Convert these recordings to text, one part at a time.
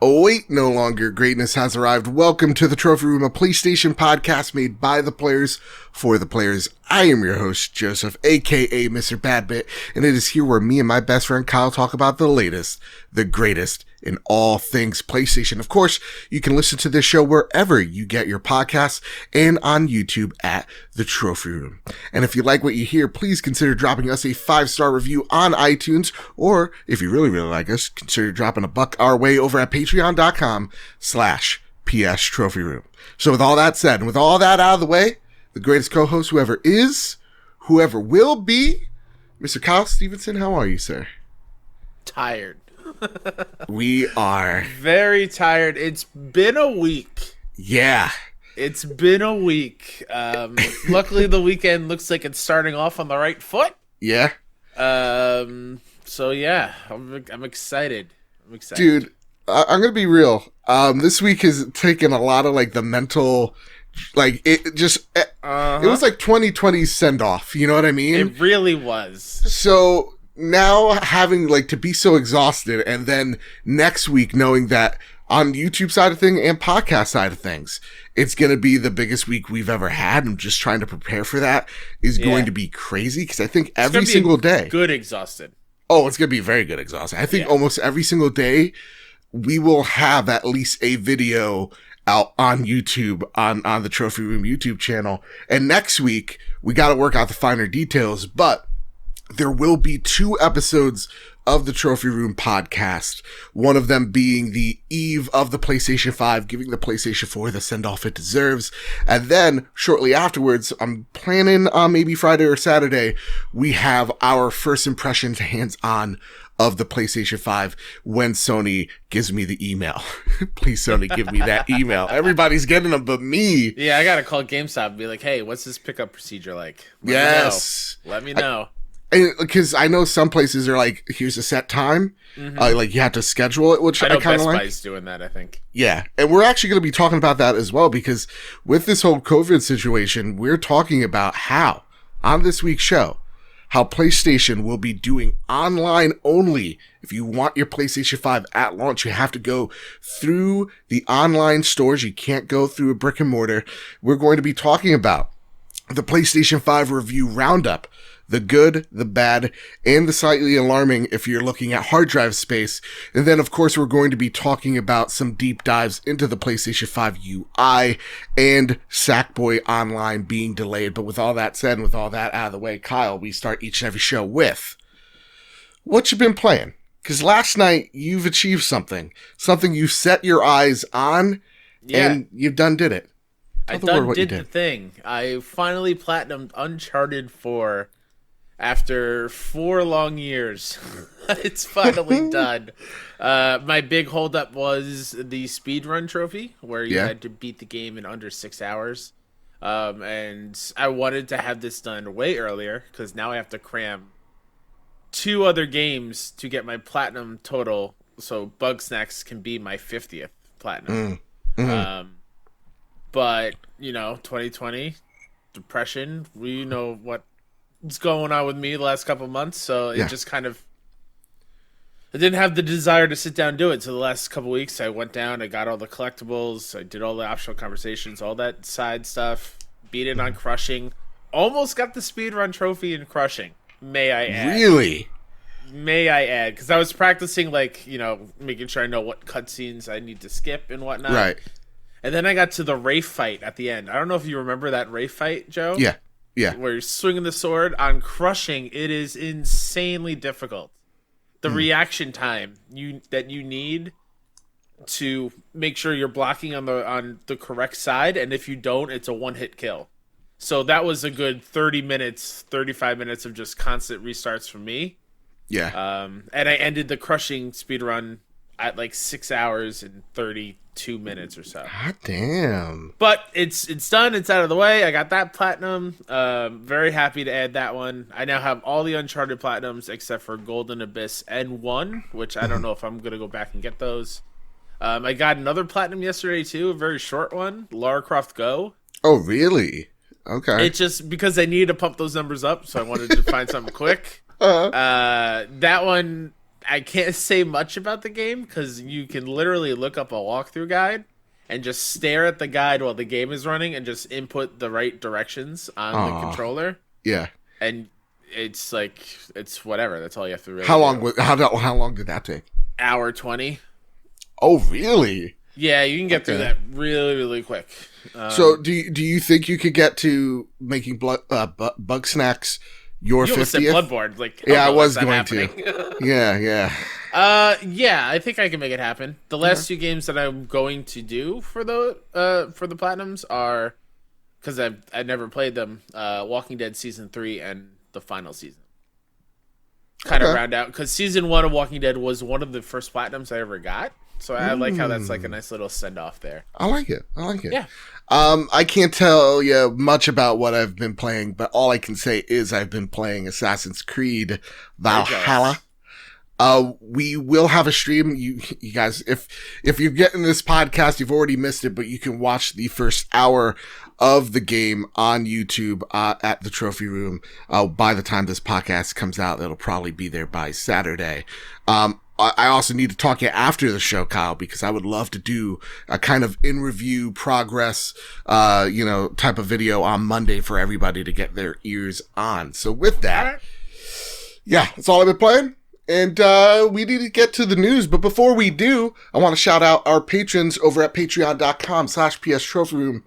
Oh wait, no longer. Greatness has arrived. Welcome to the Trophy Room, a PlayStation podcast made by the players for the players. I am your host, Joseph, aka Mr. Badbit, and it is here where me and my best friend Kyle talk about the latest, the greatest in all things PlayStation. Of course, you can listen to this show wherever you get your podcasts and on YouTube at the Trophy Room. And if you like what you hear, please consider dropping us a 5-star review on iTunes, or if you really like us, consider dropping a buck our way over at patreon.com/PS Trophy Room. So with all that said, and with all that out of the way, the greatest co-host whoever is, whoever will be, Mr. Kyle Stevenson, how are you, sir? Tired. We are very tired. It's been a week. Yeah. It's been a week. Luckily, the weekend looks like it's starting off on the right foot. Yeah. So yeah, I'm excited. Dude, I'm gonna be real. This week has taken a lot of like the mental, like it just. It was like 2020's send off. You know what I mean? It really was. So now having like to be so exhausted, and then next week knowing that on the YouTube side of things and podcast side of things, it's going to be the biggest week we've ever had. And just trying to prepare for that is going to be crazy. Because I think every single day, good exhausted. Oh, it's going to be very good exhausted. I think almost every single day we will have at least a video out on YouTube, on the Trophy Room YouTube channel. And next week we got to work out the finer details, but there will be 2 episodes of the Trophy Room podcast, one of them being the eve of the PlayStation 5, giving the PlayStation 4 the send-off it deserves. And then shortly afterwards, I'm planning on maybe Friday or Saturday, we have our first impressions hands-on of the PlayStation 5 when Sony gives me the email. Please, Sony, give me that email. Everybody's getting them but me. Yeah, I gotta call GameStop and be like, hey, what's this pickup procedure like? Let me know. Because I know some places are like, here's a set time. Like you have to schedule it, which I kind of Best like. Buy's doing that, I think. Yeah. And we're actually going to be talking about that as well, because with this whole COVID situation, we're talking about how, on this week's show, how PlayStation will be doing online only. If you want your PlayStation 5 at launch, you have to go through the online stores. You can't go through a brick and mortar. We're going to be talking about the PlayStation 5 review roundup, the good, the bad, and the slightly alarming if you're looking at hard drive space. And then, of course, we're going to be talking about some deep dives into the PlayStation 5 UI and Sackboy Online being delayed. But with all that said, and with all that out of the way, Kyle, we start each and every show with what you've been playing. Because last night, you've achieved something you set your eyes on, and you've did it. I did the thing. I finally platinumed Uncharted 4 after 4 long years. It's finally done. My big holdup was the speedrun trophy, where you had to beat the game in under 6 hours. And I wanted to have this done way earlier, because now I have to cram 2 other games to get my platinum total, so Bugsnax can be my 50th platinum. But, 2020, depression, we know what's going on with me the last couple of months, so it just kind of, I didn't have the desire to sit down and do it. So the last couple of weeks, I went down, I got all the collectibles, I did all the optional conversations, all that side stuff, beat it on Crushing, almost got the speedrun trophy in Crushing, may I add. Really? May I add, because I was practicing, making sure I know what cutscenes I need to skip and whatnot. Right. And then I got to the Wraith fight at the end. I don't know if you remember that Wraith fight, Joe. Yeah. Where you're swinging the sword on Crushing. It is insanely difficult. The reaction time that you need to make sure you're blocking on the correct side, and if you don't, it's a one-hit kill. So that was a good 30 minutes, 35 minutes of just constant restarts for me. Yeah. And I ended the Crushing speedrun at 6 hours and 32 minutes or so. God damn. But it's done. It's out of the way. I got that platinum. Very happy to add that one. I now have all the Uncharted platinums except for Golden Abyss and 1, which I don't know if I'm going to go back and get those. I got another platinum yesterday, too. A very short one. Lara Croft Go. Oh, really? Okay. It's just because I needed to pump those numbers up, so I wanted to find something quick. That one, I can't say much about the game because you can literally look up a walkthrough guide and just stare at the guide while the game is running and just input the right directions on the controller. Yeah. And it's like, it's whatever. That's all you have to really How do. how long did that take? Hour 20. Oh, really? Yeah, you can get through that really, really quick. So do you think you could get to making bug snacks your 50th? Said Bloodborne. Like, yeah, I was going to. Yeah. Yeah, I think I can make it happen. The last two games that I'm going to do for the Platinums are, because I never played them, Walking Dead Season 3 and the final season. Kind of round out, because Season 1 of Walking Dead was one of the first Platinums I ever got. So I like how that's like a nice little send-off there. I like it. Yeah. I can't tell you much about what I've been playing, but all I can say is I've been playing Assassin's Creed Valhalla. We will have a stream. You guys, if you're getting this podcast, you've already missed it, but you can watch the first hour of the game on YouTube at the Trophy Room. By the time this podcast comes out, it'll probably be there by Saturday. I also need to talk to you after the show, Kyle, because I would love to do a kind of in review progress, type of video on Monday for everybody to get their ears on. So with that, yeah, that's all I've been playing. And we need to get to the news. But before we do, I want to shout out our patrons over at patreon.com/PS Trophy Room.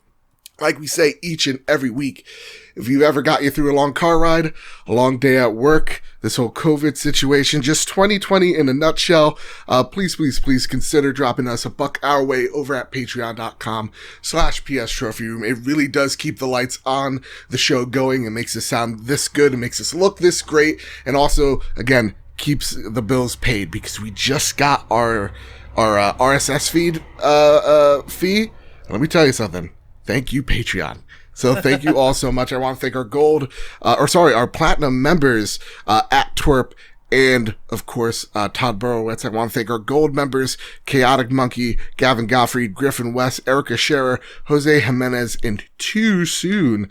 Like we say each and every week, if you ever got you through a long car ride, a long day at work, this whole COVID situation, just 2020 in a nutshell, please consider dropping us a buck our way over at patreon.com/PS Trophy Room. It really does keep the lights on the show going. It makes us sound this good. It makes us look this great. And also, again, keeps the bills paid because we just got our RSS feed fee. Let me tell you something. Thank you, Patreon. So thank you all so much. I want to thank our platinum members, at Twerp and, of course, Todd Borowitz. I want to thank our gold members, Chaotic Monkey, Gavin Gottfried, Griffin West, Erica Scherer, Jose Jimenez, and Too Soon.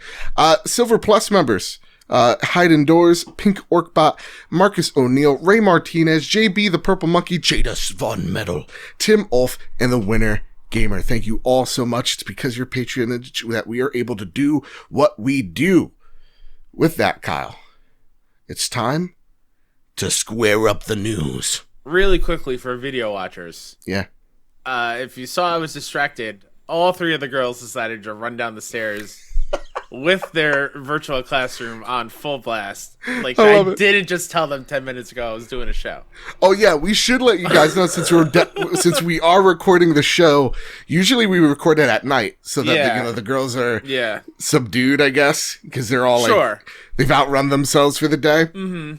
Silver Plus members, Hide Indoors, Pink Orkbot, Marcus O'Neill, Ray Martinez, JB the Purple Monkey, Jadis Von Metal, Tim Ulf, and the winner, Gamer. Thank you all so much. It's because you're patronage that we are able to do what we do. With that, Kyle, it's time to square up the news. Really quickly for video watchers. Yeah. If you saw I was distracted, all three of the girls decided to run down the stairs with their virtual classroom on full blast. Like, I didn't just tell them 10 minutes ago I was doing a show. Oh, yeah, we should let you guys know since we are recording the show. Usually we record it at night so that the girls are subdued, I guess, because they're all they've outrun themselves for the day. Mm-hmm.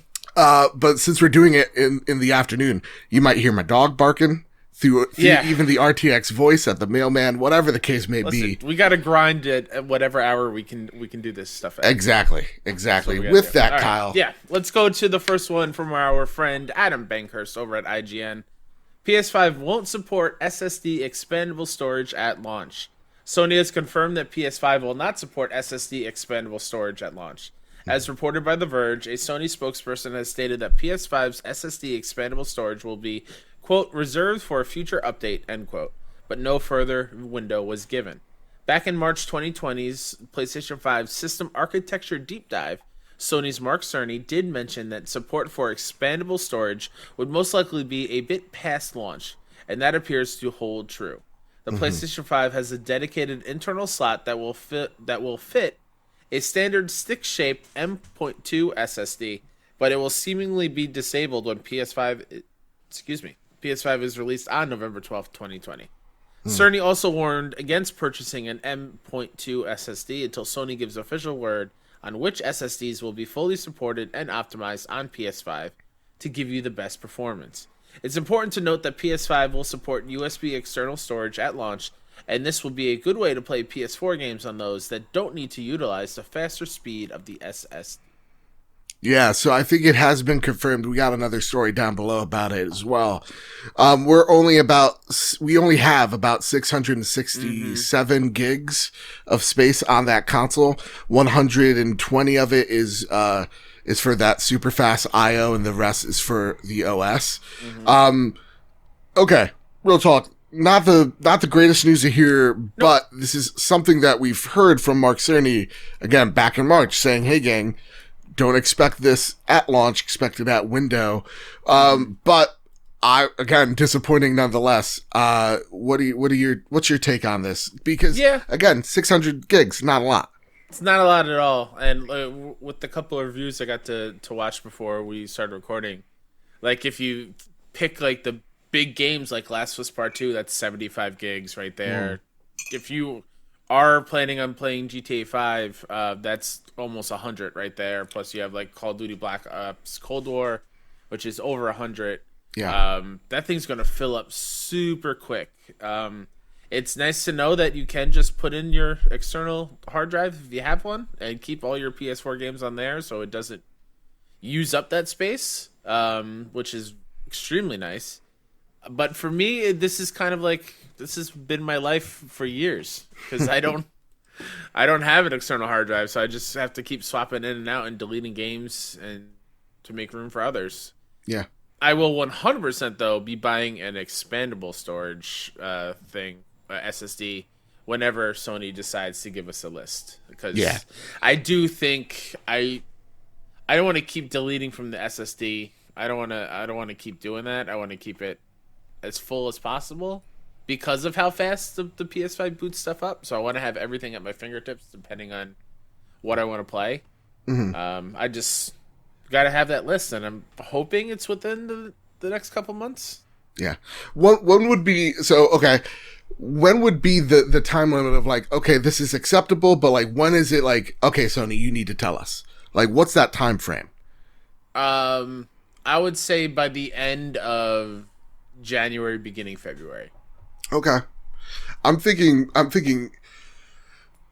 But since we're doing it in the afternoon, you might hear my dog barking. Through even the RTX voice at the mailman, whatever the case may be. We got to grind it at whatever hour we can do this stuff at. Exactly. With that, right, Kyle. Yeah, let's go to the first one from our friend Adam Bankhurst over at IGN. PS5 won't support SSD expandable storage at launch. Sony has confirmed that PS5 will not support SSD expandable storage at launch. As reported by The Verge, a Sony spokesperson has stated that PS5's SSD expandable storage will be, quote, reserved for a future update, end quote, but no further window was given. Back in March 2020's PlayStation 5 System Architecture Deep Dive, Sony's Mark Cerny did mention that support for expandable storage would most likely be a bit past launch, and that appears to hold true. The PlayStation 5 has a dedicated internal slot that will fit a standard stick-shaped M.2 SSD, but it will seemingly be disabled when PS5 is released on November 12th, 2020. Cerny also warned against purchasing an M.2 SSD until Sony gives official word on which SSDs will be fully supported and optimized on PS5 to give you the best performance. It's important to note that PS5 will support USB external storage at launch, and this will be a good way to play PS4 games on those that don't need to utilize the faster speed of the SSD. Yeah, so I think it has been confirmed. We got another story down below about it as well. We only have about 667 gigs of space on that console. 120 of it is is for that super fast IO, and the rest is for the OS. Okay, real talk. Not the greatest news to hear, but this is something that we've heard from Mark Cerny again back in March, saying, "Hey, gang, don't expect this at launch. Expect it at window." But again, disappointing nonetheless. What's your take on this? Because again, 600 gigs, not a lot. It's not a lot at all. And with the couple of reviews I got to watch before we started recording, like if you pick like the big games like Last of Us Part 2, that's 75 gigs right there. If you are planning on playing GTA 5, that's almost 100 right there. Plus you have like Call of Duty Black Ops Cold War, which is over 100. Yeah. That thing's going to fill up super quick. It's nice to know that you can just put in your external hard drive if you have one and keep all your PS4 games on there so it doesn't use up that space, which is extremely nice. But for me, this is kind of like, this has been my life for years because I don't have an external hard drive, so I just have to keep swapping in and out and deleting games and to make room for others. Yeah. I will 100% though be buying an expandable storage SSD whenever Sony decides to give us a list, because I do think I don't want to keep deleting from the SSD. I don't want to keep doing that. I want to keep it as full as possible because of how fast the PS5 boots stuff up. So I want to have everything at my fingertips depending on what I want to play. I just got to have that list, and I'm hoping it's within the next couple months. Yeah. When would be, when would be the time limit of like, okay, this is acceptable, but like, when is it like, okay, Sony, you need to tell us? Like, what's that time frame? I would say by the end of January, beginning February. Okay. I'm thinking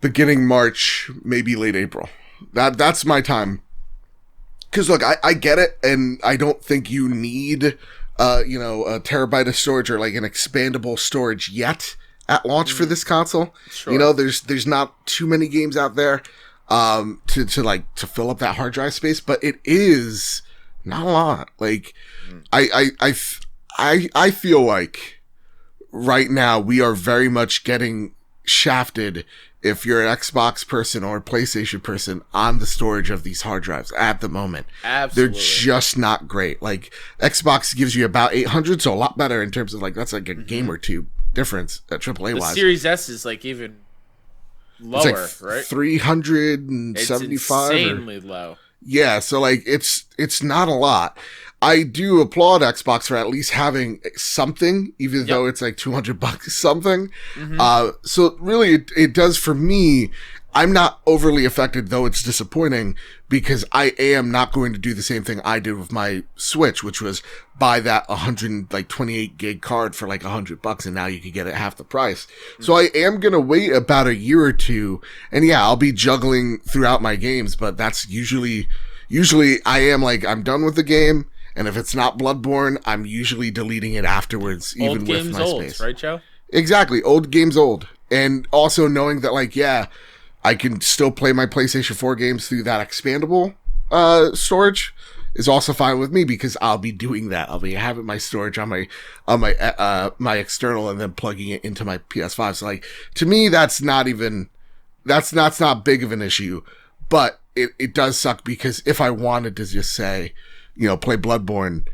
beginning March, maybe late April. That's my time. Because look, I get it, and I don't think you need a terabyte of storage or like an expandable storage yet at launch for this console. Sure. You know, there's not too many games out there to fill up that hard drive space, but it is not a lot. Like I feel like right now we are very much getting shafted if you're an Xbox person or a PlayStation person on the storage of these hard drives at the moment. Absolutely. They're just not great. Like Xbox gives you about 800, so a lot better in terms of like, that's like a game or two difference at AAA wise. The Series S is like even lower, right? 375. It's insanely low. Yeah, so like it's not a lot. I do applaud Xbox for at least having something, even though it's like $200 something. So really it does for me. I'm not overly affected, though it's disappointing, because I am not going to do the same thing I did with my Switch, which was buy that 128 gig card for like $100, and now you can get it half the price. So I am going to wait about a year or two, and yeah, I'll be juggling throughout my games, but that's usually I am like, I'm done with the game, and if it's not Bloodborne, I'm usually deleting it afterwards, even with my space. Right, Joe? Exactly. Old game's old. And also knowing that, like, yeah, I can still play my PlayStation 4 games through that expandable storage is also fine with me, because I'll be doing that. I'll be having my storage on my external and then plugging it into my PS5. So like, to me, that's not big of an issue, but it does suck, because if I wanted to just say, play Bloodborne,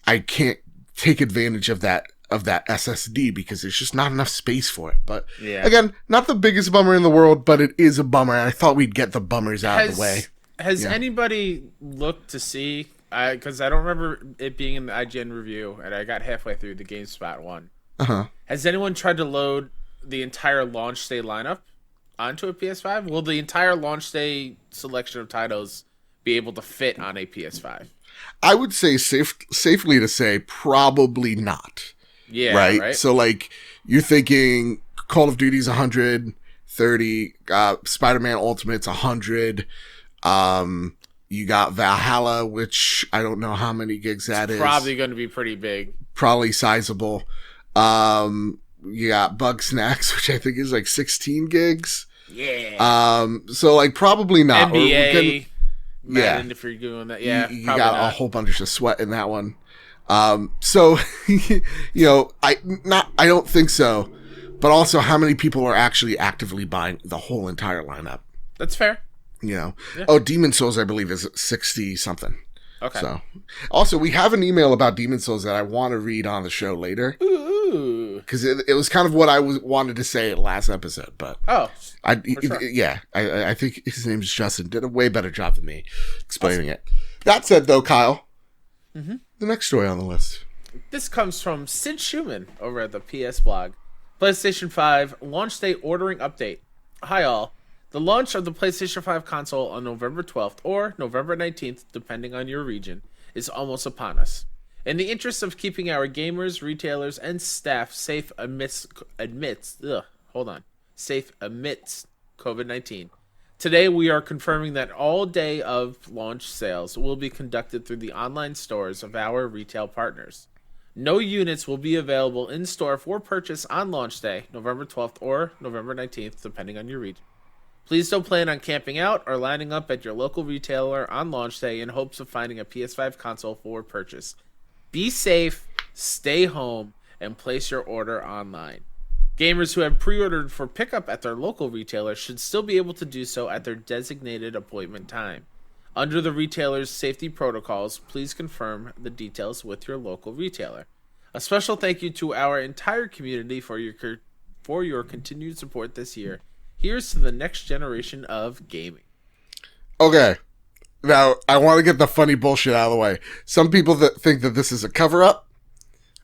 I can't take advantage of that SSD because there's just not enough space for it. But again, not the biggest bummer in the world, but it is a bummer. And I thought we'd get the bummers out of the way. Has anybody looked to see, because I don't remember it being in the IGN review, and I got halfway through the GameSpot one. Has anyone tried to load the entire launch day lineup onto a PS5? Will the entire launch day selection of titles be able to fit on a PS5? I would say safely to say probably not. Yeah, right? So like, you're thinking Call of Duty's 130, Spider-Man Ultimate's 100. You got Valhalla, which I don't know how many gigs that is. Probably going to be pretty big. Probably sizable. You got Bug Snacks, which I think is like 16 gigs. Yeah. So like, probably not. NBA. Madden, if you're doing that. Yeah, you got a whole bunch of sweat in that one. So, I don't think so. But also, how many people are actually actively buying the whole entire lineup? That's fair. Yeah. Oh, Demon Souls, I believe, is 60 something. Okay. So, also, we have an email about Demon Souls that I want to read on the show later. Ooh. Because it was kind of what I wanted to say last episode, but sure. I think his name is Justin. Did a way better job than me explaining it. That said, though, Kyle, the next story on the list. This comes from Sid Schumann over at the PS blog. PlayStation 5 launch day ordering update. Hi all. The launch of the PlayStation 5 console on November 12th or November 19th, depending on your region, is almost upon us. In the interest of keeping our gamers, retailers, and staff safe amidst COVID-19, today we are confirming that all day of launch sales will be conducted through the online stores of our retail partners. No units will be available in store for purchase on launch day, November 12th or November 19th, depending on your region. Please don't plan on camping out or lining up at your local retailer on launch day in hopes of finding a PS5 console for purchase. Be safe, stay home, and place your order online. Gamers who have pre-ordered for pickup at their local retailer should still be able to do so at their designated appointment time. Under the retailer's safety protocols, please confirm the details with your local retailer. A special thank you to our entire community for your continued support this year. Here's to the next generation of gaming. Okay. Now, I want to get the funny bullshit out of the way. Some people that think that this is a cover-up.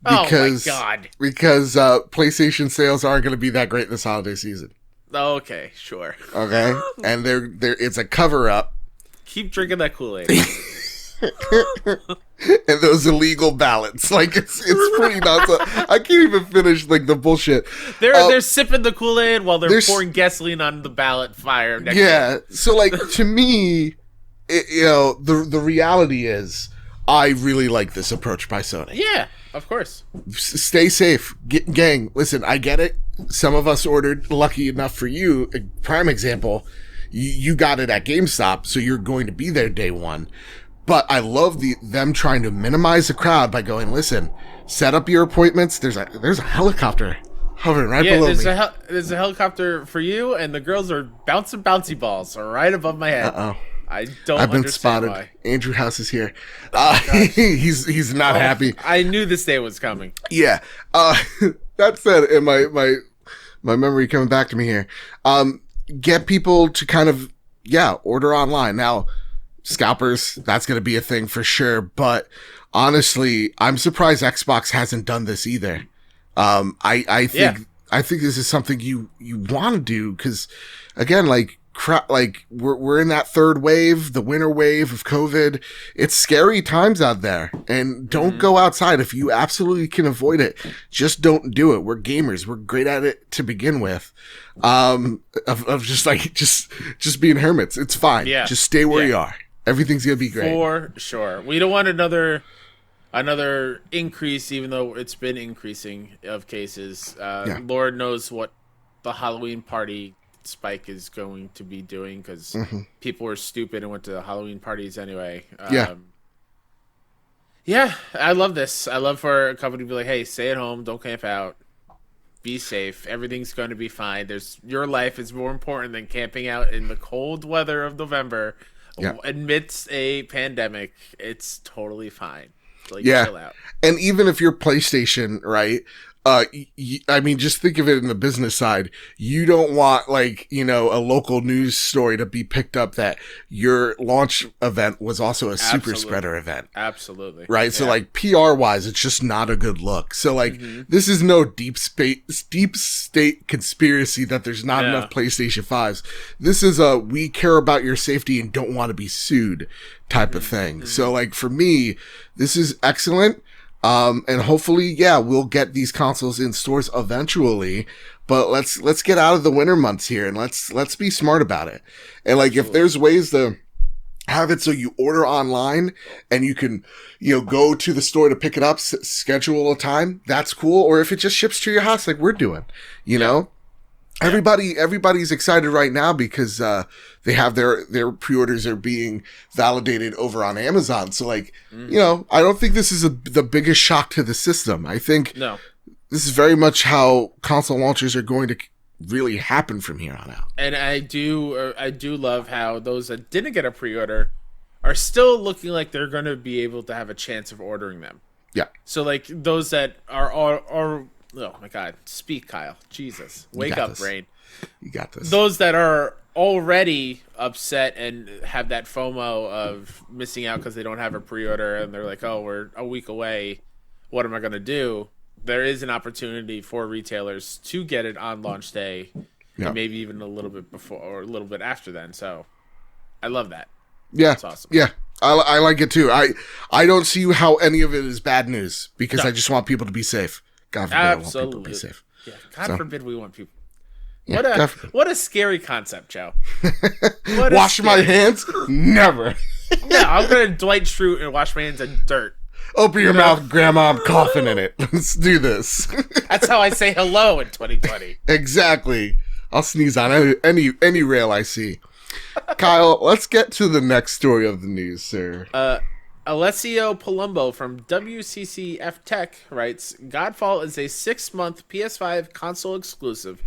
Because, oh, my God. Because PlayStation sales aren't going to be that great this holiday season. Okay, sure. Okay? And it's a cover-up. Keep drinking that Kool-Aid. And those illegal ballots. Like, it's pretty nuts. I can't even finish, like, the bullshit. They're sipping the Kool-Aid while they're pouring gasoline on the ballot fire. So, like, to me, the reality is, I really like this approach by Sony. Yeah, of course. Stay safe. Gang, listen, I get it. Some of us ordered, lucky enough for you, a prime example, you got it at GameStop, so you're going to be there day one. But I love them trying to minimize the crowd by going, listen, set up your appointments. There's a helicopter hovering right below me. There's a helicopter for you, and the girls are bouncing bouncy balls right above my head. Uh-oh. I've been spotted. Why. Andrew House is here. He's not happy. I knew this day was coming. Yeah. That said, and my memory coming back to me here. Get people to kind of, order online. Now, scalpers, that's going to be a thing for sure. But honestly, I'm surprised Xbox hasn't done this either. I think this is something you want to do because, again, we're in that third wave, the winter wave of COVID. It's scary times out there, and don't go outside if you absolutely can avoid it. Just don't do it. We're gamers. We're great at it to begin with. Of just being hermits. It's fine. Yeah. Just stay where you are. Everything's gonna be great for sure. We don't want another increase, even though it's been increasing of cases. Lord knows what the Halloween party spike is going to be doing because people were stupid and went to Halloween parties anyway. I love this. I love for a company to be like, hey, stay at home, don't camp out, be safe, everything's going to be fine. Your life is more important than camping out in the cold weather of November amidst a pandemic. It's totally fine. Chill out. And even if you're PlayStation, right, I mean, just think of it in the business side. You don't want, a local news story to be picked up that your launch event was also a super spreader event. Absolutely. Right? So, PR wise, it's just not a good look. So, this is no deep state conspiracy that there's not enough PlayStation 5s. This is we care about your safety and don't want to be sued type of thing. So, for me, this is excellent. And hopefully, we'll get these consoles in stores eventually, but let's get out of the winter months here and let's be smart about it. And if there's ways to have it so you order online and you can, go to the store to pick it up, schedule a time, that's cool. Or if it just ships to your house like we're doing, you know, Everybody's excited right now because they have their pre-orders are being validated over on Amazon. So like, I don't think this is the biggest shock to the system. I think this is very much how console launches are going to really happen from here on out. And I do love how those that didn't get a pre-order are still looking like they're going to be able to have a chance of ordering them. Yeah. So like those that are oh my God, speak, Kyle. Jesus, wake up, brain. You got this. Those that are already upset and have that FOMO of missing out because they don't have a pre-order and they're like, oh, we're a week away. What am I going to do? There is an opportunity for retailers to get it on launch day, and maybe even a little bit before or a little bit after then. So I love that. Yeah. That's awesome. Yeah. I like it too. I don't see how any of it is bad news because I just want people to be safe. God forbid I want people to be safe. Yeah, God forbid we want people. Yeah, what a scary concept, Joe. Wash my hands? Never. Yeah, I'm going to Dwight Schrute and wash my hands in dirt. Open your mouth, Grandma. I'm coughing in it. Let's do this. That's how I say hello in 2020. Exactly. I'll sneeze on any rail I see. Kyle, let's get to the next story of the news, sir. Alessio Palumbo from WCCF Tech writes, Godfall is a 6-month PS5 console exclusive,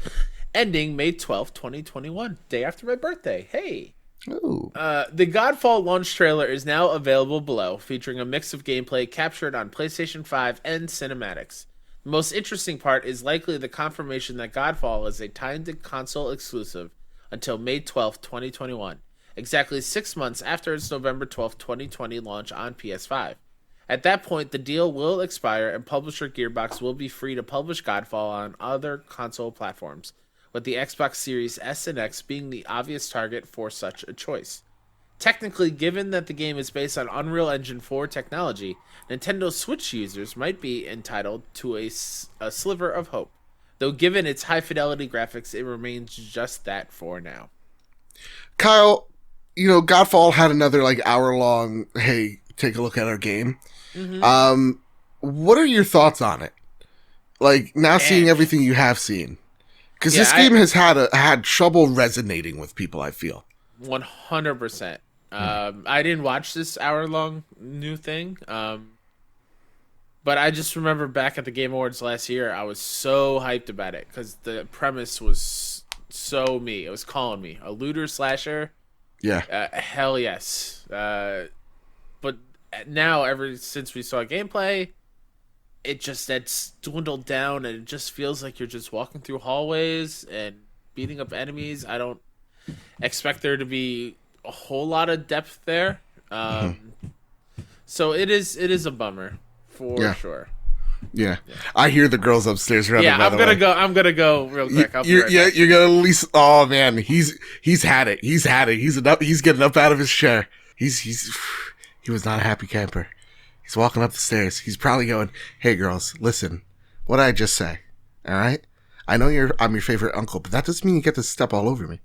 ending May 12th, 2021, day after my birthday. Hey. Ooh. The Godfall launch trailer is now available below, featuring a mix of gameplay captured on PlayStation 5 and cinematics. The most interesting part is likely the confirmation that Godfall is a timed console exclusive until May 12th, 2021, exactly 6 months after its November 12th, 2020 launch on PS5. At that point, the deal will expire and publisher Gearbox will be free to publish Godfall on other console platforms, with the Xbox Series S and X being the obvious target for such a choice. Technically, given that the game is based on Unreal Engine 4 technology, Nintendo Switch users might be entitled to a sliver of hope, though given its high-fidelity graphics, it remains just that for now. Kyle, Godfall had another hour-long, hey, take a look at our game. Mm-hmm. What are your thoughts on it? Seeing everything you have seen. Because this game has had trouble resonating with people, I feel. 100%. I didn't watch this hour-long new thing, but I just remember back at the Game Awards last year, I was so hyped about it because the premise was so me. It was calling me. A looter slasher. Yeah. Hell yes. But now, ever since we saw gameplay, that's dwindled down, and it just feels like you're just walking through hallways and beating up enemies. I don't expect there to be a whole lot of depth there. So it is a bummer for sure. Yeah. I hear the girls upstairs running. Yeah, I'm gonna go real quick. You're gonna at least. Oh man, he's had it. He's had it. He's getting up out of his chair. He was not a happy camper. He's walking up the stairs. He's probably going, "Hey girls, listen. What did I just say? All right? I know I'm your favorite uncle, but that doesn't mean you get to step all over me.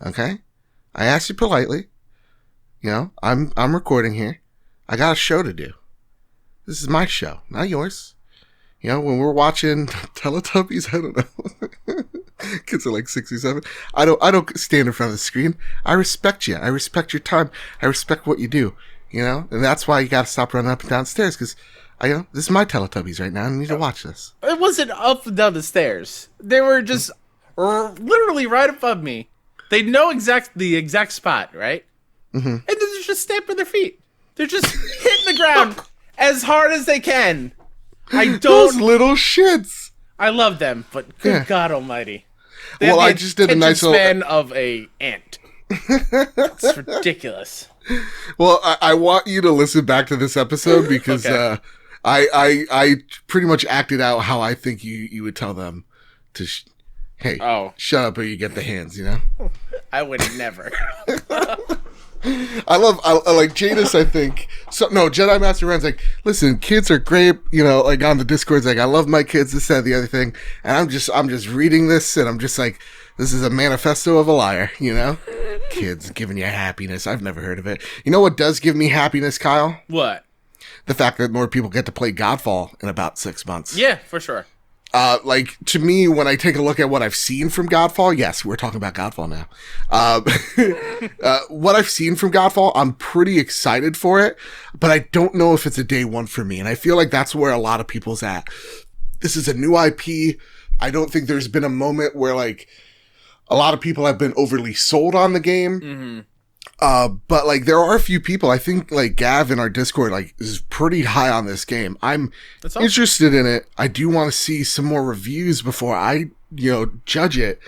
Okay? I asked you politely. I'm recording here. I got a show to do. This is my show, not yours. When we're watching Teletubbies, I don't know. Kids are 6 or 7. I don't stand in front of the screen. I respect you. I respect your time. I respect what you do. And that's why you got to stop running up and down stairs because this is my Teletubbies right now. I need to watch this. It wasn't up and down the stairs. They were just literally right above me. They know the exact spot, right? Mm-hmm. And they're just stamping their feet. They're just hitting the ground as hard as they can. Those little shits. I love them, but good God Almighty! I just did a nice span of a ant. It's ridiculous. Well, I want you to listen back to this episode because I pretty much acted out how I think you would tell them to, shut up or you get the hands, I would never. I like Jadis, I think. So no, Jedi Master Ren's listen, kids are great, on the Discord's I love my kids, this, that, the other thing. And I'm just reading this and I'm just this is a manifesto of a liar, Kids giving you happiness. I've never heard of it. You know what does give me happiness, Kyle? What? The fact that more people get to play Godfall in about 6 months. Yeah, for sure. Like, to me, when I take a look at what I've seen from Godfall, yes, we're talking about Godfall now. What I've seen from Godfall, I'm pretty excited for it, but I don't know if it's a day one for me. And I feel like that's where a lot of people's at. This is a new IP. I don't think there's been a moment where, like, a lot of people have been overly sold on the game. Mm-hmm. But like there are a few people, I think like Gav in our Discord, like is pretty high on this game. I'm interested in it. I do want to see some more reviews before I, judge it.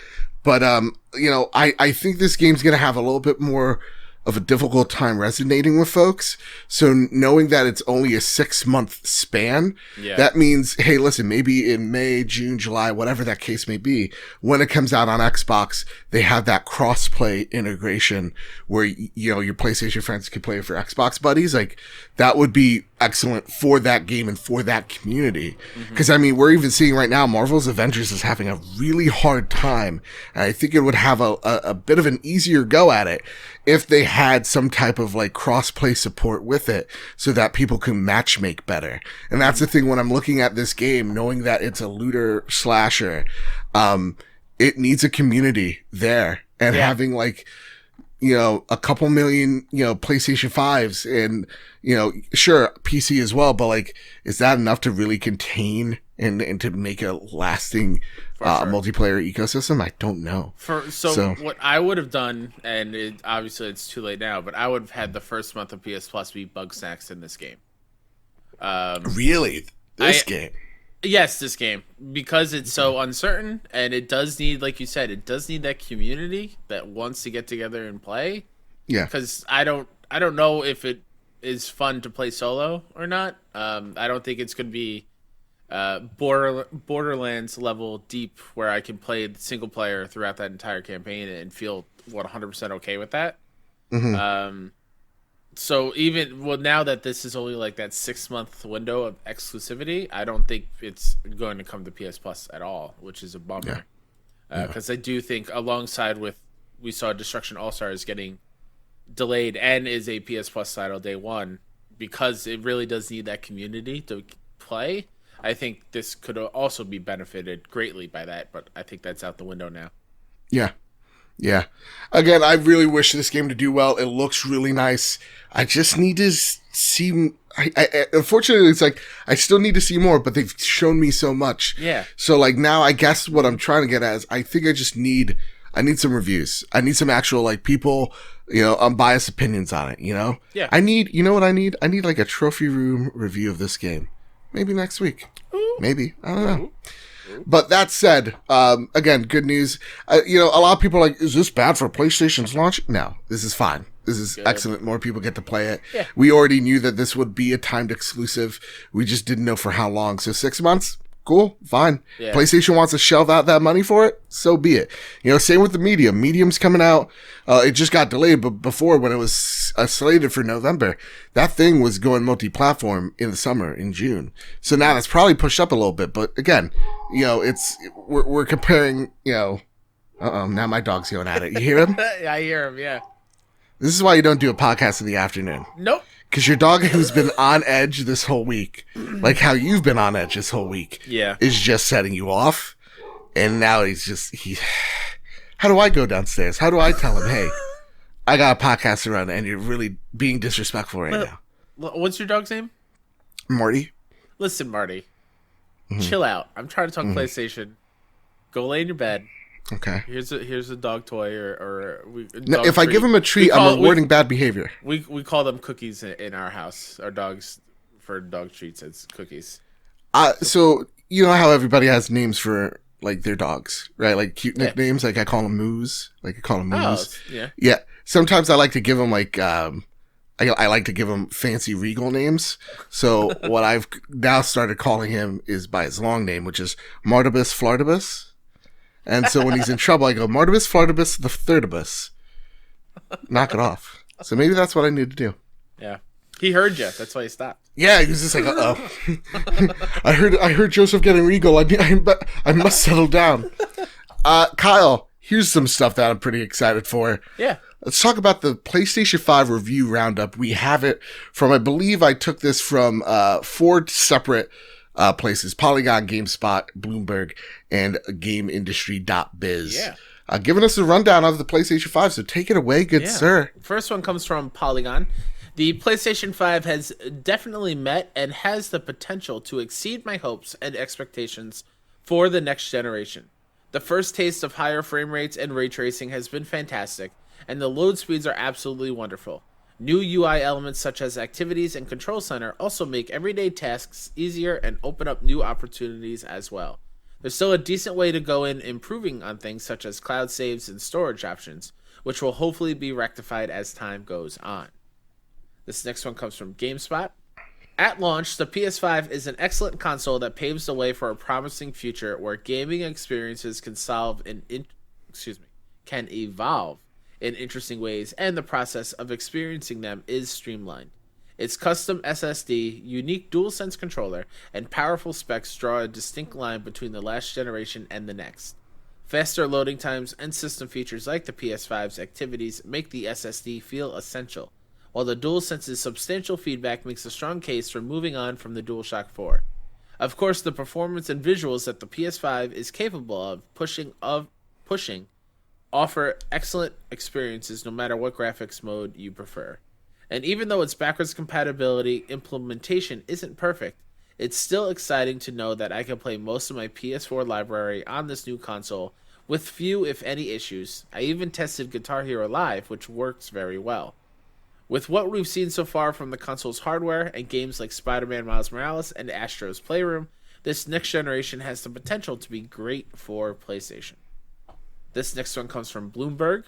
But, I think this game's going to have a little bit more of a difficult time resonating with folks. So knowing that it's only a 6-month span, that means, hey, listen, maybe in May, June, July, whatever that case may be, when it comes out on Xbox, they have that cross-play integration where, your PlayStation friends can play it for Xbox buddies. Like, that would be excellent for that game and for that community. Because, we're even seeing right now, Marvel's Avengers is having a really hard time. And I think it would have a bit of an easier go at it if they had some type of like cross-play support with it so that people can matchmake better. And that's the thing when I'm looking at this game, knowing that it's a looter slasher, it needs a community there. And having like, a couple million, PlayStation 5s and, sure, PC as well, but like, is that enough to really contain and to make a lasting multiplayer ecosystem? I don't know. So what I would have done, and obviously it's too late now, but I would have had the first month of PS Plus be bug snacks in this game. Really? This game? Yes, this game. Because it's so uncertain, and it does need, like you said, it does need that community that wants to get together and play. Yeah. Because I don't know if it is fun to play solo or not. I don't think it's going to be Borderlands level deep where I can play single player throughout that entire campaign and feel 100% okay with that. So now that this is only like that 6-month window of exclusivity, I don't think it's going to come to PS Plus at all, which is a bummer. Because I do think alongside with, we saw Destruction All-Stars getting delayed and is a PS Plus title day one, because it really does need that community to play. I think this could also be benefited greatly by that, but I think that's out the window now. Yeah. Again, I really wish this game to do well. It looks really nice. I just need to see. Unfortunately, it's like I still need to see more, but they've shown me so much. Yeah. So like now, I guess what I'm trying to get at is I think I just need. I need some reviews. I need some actual like people, unbiased opinions on it. Yeah. I need. You know what I need? I need like a trophy room review of this game. Maybe next week. Ooh. Maybe. I don't know. But that said, again, good news. A lot of people are like, is this bad for PlayStation's launch? No, this is fine. This is excellent. More people get to play it. Yeah. We already knew that this would be a timed exclusive. We just didn't know for how long. So 6 months, cool, fine. Yeah. PlayStation wants to shell out that money for it, so be it. Same with the Medium. Medium's coming out. It just got delayed, but before, when it was slated for November, that thing was going multi-platform in the summer, in June. So now that's probably pushed up a little bit. But again, we're comparing, now my dog's going at it. You hear him? I hear him, yeah. This is why you don't do a podcast in the afternoon. Nope. Because your dog, who's been on edge this whole week, like how you've been on edge this whole week, is just setting you off. And now how do I go downstairs? How do I tell him, hey, I got a podcast to run and you're really being disrespectful right now? What's your dog's name? Marty. Listen, Marty. Chill out. I'm trying to talk PlayStation. Go lay in your bed. Okay. Here's a dog toy or no, if I give him a treat, I'm rewarding bad behavior. We call them cookies in our house. Our dogs, for dog treats, it's cookies. So you know how everybody has names for like their dogs, right? Like cute nicknames. Like I call them Moose. Like I call them Moose. Oh, yeah. Yeah. Sometimes I like to give them like I like to give him fancy regal names. So what I've now started calling him is by his long name, which is Martibus Flartibus. And so when he's in trouble, I go, Martibus Flartibus the Thirdibus. Knock it off. So maybe that's what I need to do. Yeah. He heard you. That's why he stopped. Yeah, he was just like, uh-oh. I heard Joseph getting regal. I must settle down. Kyle, here's some stuff that I'm pretty excited for. Yeah. Let's talk about the PlayStation 5 review roundup. We have it from, I believe I took this from 4 separate places: Polygon, GameSpot, Bloomberg, and GameIndustry.biz. Yeah. Giving us a rundown of the PlayStation 5. So take it away, good sir. First one comes from Polygon. The PlayStation 5 has definitely met and has the potential to exceed my hopes and expectations for the next generation. The first taste of higher frame rates and ray tracing has been fantastic, and the load speeds are absolutely wonderful. New UI elements such as activities and control center also make everyday tasks easier and open up new opportunities as well. There's still a decent way to go in improving on things such as cloud saves and storage options, which will hopefully be rectified as time goes on. This next one comes from GameSpot. At launch, the PS5 is an excellent console that paves the way for a promising future where gaming experiences can evolve in interesting ways, and the process of experiencing them is streamlined. Its custom SSD, unique DualSense controller, and powerful specs draw a distinct line between the last generation and the next. Faster loading times and system features like the PS5's activities make the SSD feel essential, while the DualSense's substantial feedback makes a strong case for moving on from the DualShock 4. Of course, the performance and visuals that the PS5 is capable of pushing offer excellent experiences no matter what graphics mode you prefer. And even though its backwards compatibility implementation isn't perfect, it's still exciting to know that I can play most of my PS4 library on this new console with few, if any, issues. I even tested Guitar Hero Live, which works very well. With what we've seen so far from the console's hardware and games like Spider-Man Miles Morales and Astro's Playroom, this next generation has the potential to be great for PlayStation. This next one comes from Bloomberg.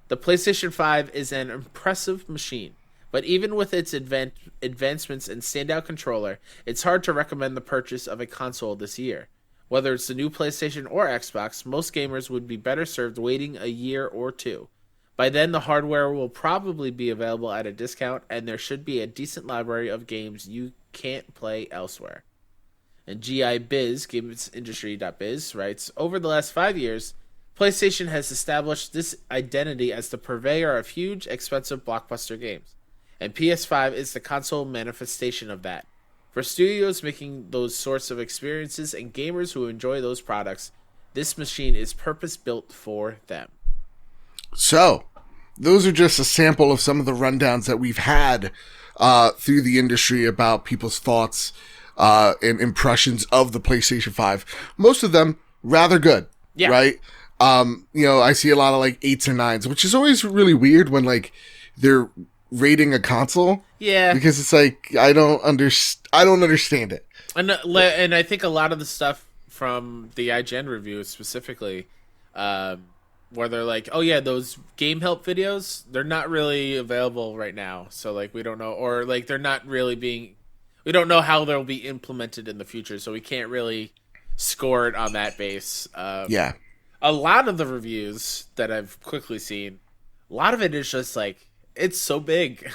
The PlayStation 5 is an impressive machine, but even with its advancements and standout controller, it's hard to recommend the purchase of a console this year. Whether it's the new PlayStation or Xbox, most gamers would be better served waiting a year or two. By then, the hardware will probably be available at a discount, and there should be a decent library of games you can't play elsewhere. And GI Biz, GamesIndustry.biz, writes, over the last 5 years, PlayStation has established this identity as the purveyor of huge, expensive blockbuster games, and PS5 is the console manifestation of that. For studios making those sorts of experiences and gamers who enjoy those products, this machine is purpose-built for them. So, those are just a sample of some of the rundowns that we've had through the industry about people's thoughts and impressions of the PlayStation 5. Most of them rather good, right? I see a lot of like 8s or 9s, which is always really weird when like they're rating a console. Yeah, because it's like I don't understand it. And I think a lot of the stuff from the IGN review specifically, where they're like, oh yeah, those game help videos, they're not really available right now, so like we don't know, or like they're not really we don't know how they'll be implemented in the future, so we can't really score it on that base. A lot of the reviews that I've quickly seen, a lot of it is just like, it's so big.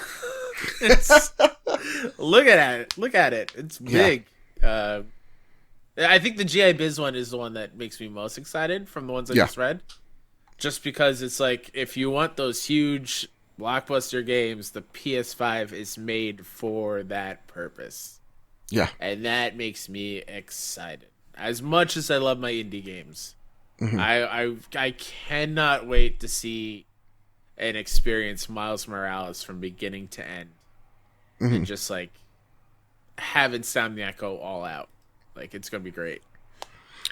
Look at it. It's big. I think the GI Biz one is the one that makes me most excited from the ones I just read. Just because it's like, if you want those huge blockbuster games, the PS5 is made for that purpose. Yeah. And that makes me excited. As much as I love my indie games. Mm-hmm. I cannot wait to see and experience Miles Morales from beginning to end. Mm-hmm. And just like have Insomniac go all out. Like, it's gonna be great.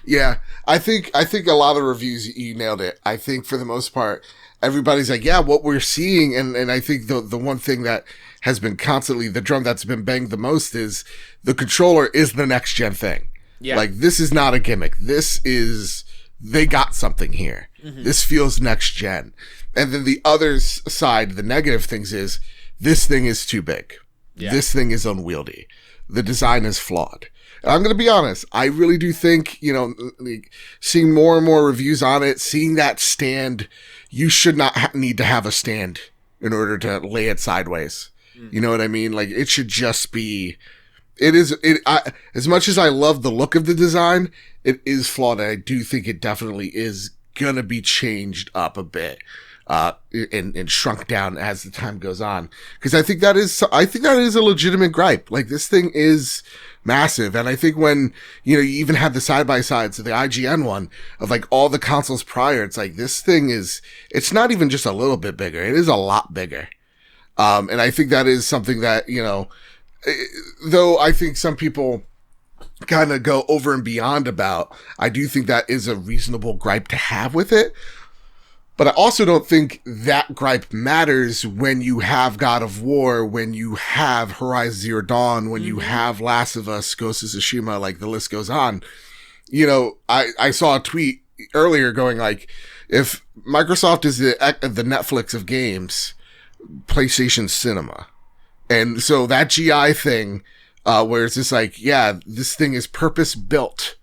Yeah, I think a lot of reviews, you nailed it. I think for the most part, everybody's like, yeah, what we're seeing, and I think the one thing that has been constantly, the drum that's been banged the most is the controller is the next gen thing. Yeah. Like, this is not a gimmick. This is, they got something here. Mm-hmm. This feels next gen. And then the other side, the negative things is, this thing is too big. Yeah. This thing is unwieldy. The design is flawed. And I'm going to be honest. I really do think, like, seeing more and more reviews on it, seeing that stand, you should not need to have a stand in order to lay it sideways. Mm. You know what I mean? Like, it should just be, as much as I love the look of the design, it is flawed. And I do think it definitely is going to be changed up a bit. And shrunk down as the time goes on. Cause I think that is a legitimate gripe. Like, this thing is massive. And I think when, you even had the side-by-sides of the IGN one of like all the consoles prior, it's like this thing it's not even just a little bit bigger. It is a lot bigger. And I think that is something that, though I think some people kind of go over and beyond about, I do think that is a reasonable gripe to have with it. But I also don't think that gripe matters when you have God of War, when you have Horizon Zero Dawn, when you have Last of Us, Ghost of Tsushima, like the list goes on. I saw a tweet earlier going like, if Microsoft is the Netflix of games, PlayStation Cinema. And so that GI thing, where it's just like, yeah, this thing is purpose built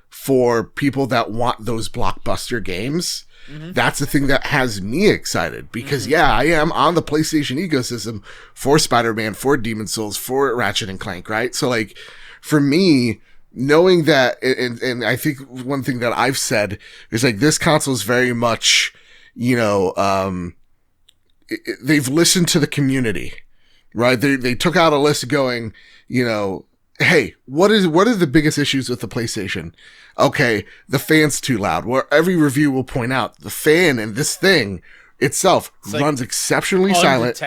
for people that want those blockbuster games. That's the thing that has me excited because I am on the PlayStation ecosystem for Spider-Man, for Demon's Souls, for Ratchet and Clank, right? So like for me, knowing that, and I think one thing that I've said is like this console is very much, they've listened to the community, right? They took out a list going, hey, what are the biggest issues with the PlayStation? Okay, the fan's too loud. Where every review will point out the fan and this thing itself runs exceptionally silent.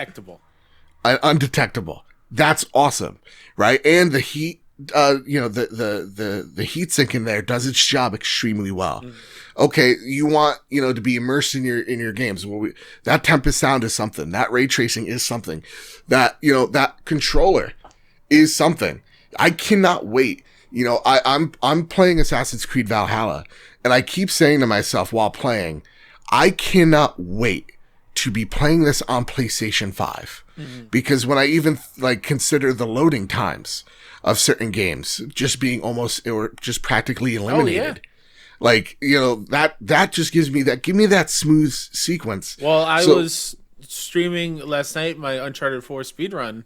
Undetectable. That's awesome, right? And the heat, the heat sink in there does its job extremely well. Okay, you want, to be immersed in your games. Well, that Tempest sound is something. That ray tracing is something. That, that controller is something. I cannot wait. I'm playing Assassin's Creed Valhalla, and I keep saying to myself while playing, I cannot wait to be playing this on PlayStation 5. Because when I even consider the loading times of certain games just being almost or just practically eliminated. That just give me that smooth sequence. Well, I was streaming last night my Uncharted 4 speedrun.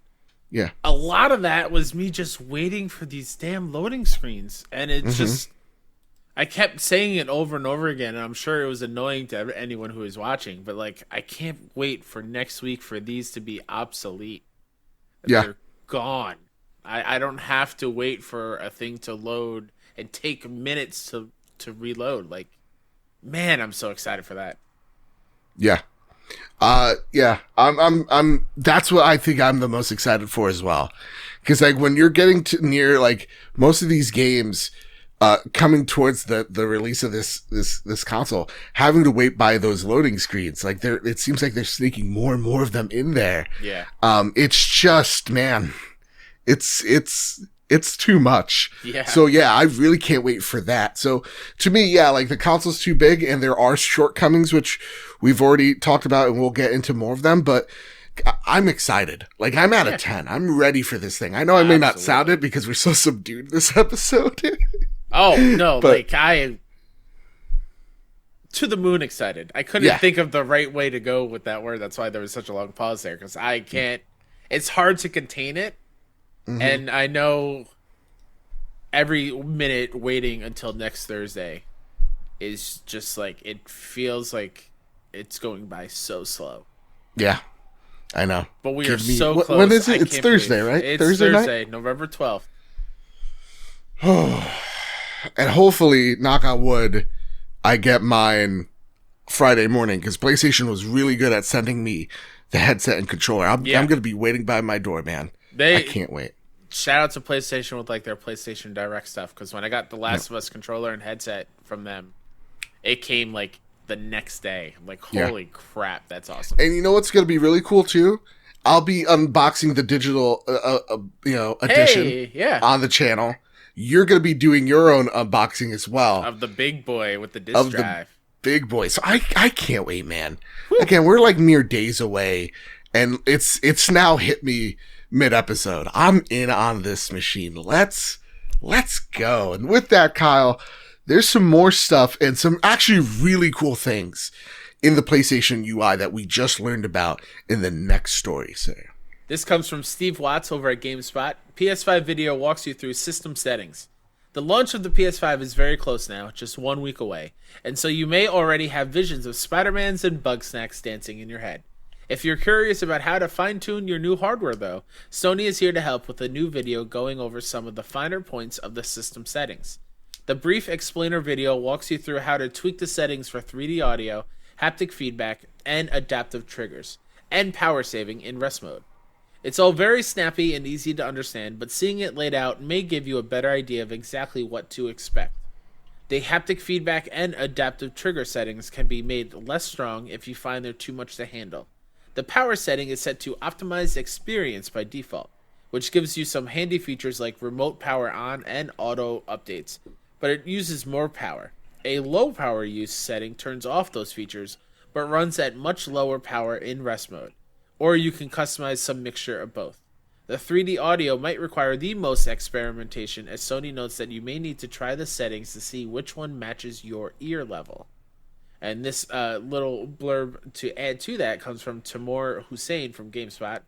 Yeah. A lot of that was me just waiting for these damn loading screens. And it's just, I kept saying it over and over again. And I'm sure it was annoying to anyone who was watching. But I can't wait for next week for these to be obsolete. They're gone. I don't have to wait for a thing to load and take minutes to reload. Man, I'm so excited for that. Yeah. I'm that's what I think I'm the most excited for as well. Cause when you're getting to near most of these games, coming towards the release of this console, having to wait by those loading screens, it seems like they're sneaking more and more of them in there. Yeah. It's just, man, it's too much. Yeah. So I really can't wait for that. So to me, the console's too big and there are shortcomings, which we've already talked about and we'll get into more of them, but I'm excited. I'm at a 10. I'm ready for this thing. I know I may not sound it because we're so subdued this episode. Oh, no. But, I am to the moon excited. I couldn't think of the right way to go with that word. That's why there was such a long pause there because I can't. It's hard to contain it. And I know every minute waiting until next Thursday is just it feels like it's going by so slow. Yeah, I know. But we are so close. When is it? It's Thursday, right? It's Thursday Thursday, night? November 12th. And hopefully, knock on wood, I get mine Friday morning because PlayStation was really good at sending me the headset and controller. I'm going to be waiting by my door, man. I can't wait. Shout out to PlayStation with their PlayStation Direct stuff because when I got the Last of Us controller and headset from them, it came the next day. Holy crap, that's awesome. And you know what's going to be really cool too? I'll be unboxing the digital edition on the channel. You're going to be doing your own unboxing as well. Of the big boy with the disc drive. Big boy. So I can't wait, man. Woo. Again, we're mere days away and it's now hit me mid-episode. I'm in on this machine. Let's go. And with that, Kyle, there's some more stuff and some actually really cool things in the PlayStation UI that we just learned about in the next story. So this comes from Steve Watts over at GameSpot. PS5 video walks you through system settings. The launch of the PS5 is very close now, just 1 week away, and so you may already have visions of Spider-Mans and Bugsnax dancing in your head. If you're curious about how to fine-tune your new hardware, though, Sony is here to help with a new video going over some of the finer points of the system settings. The brief explainer video walks you through how to tweak the settings for 3D audio, haptic feedback, and adaptive triggers, and power saving in rest mode. It's all very snappy and easy to understand, but seeing it laid out may give you a better idea of exactly what to expect. The haptic feedback and adaptive trigger settings can be made less strong if you find they're too much to handle. The power setting is set to optimize experience by default, which gives you some handy features like remote power on and auto updates, but it uses more power. A low power use setting turns off those features, but runs at much lower power in rest mode, or you can customize some mixture of both. The 3D audio might require the most experimentation, as Sony notes that you may need to try the settings to see which one matches your ear level. And this little blurb to add to that comes from Timur Hussein from GameSpot.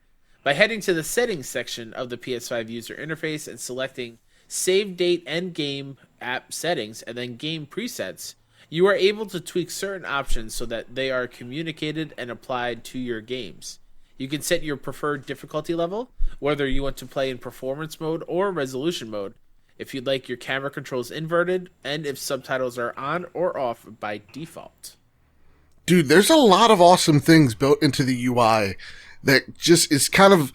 By heading to the settings section of the PS5 user interface and selecting Save Date and Game App Settings and then Game Presets, you are able to tweak certain options so that they are communicated and applied to your games. You can set your preferred difficulty level, whether you want to play in performance mode or resolution mode, if you'd like your camera controls inverted, and if subtitles are on or off by default. Dude, there's a lot of awesome things built into the UI that just is kind of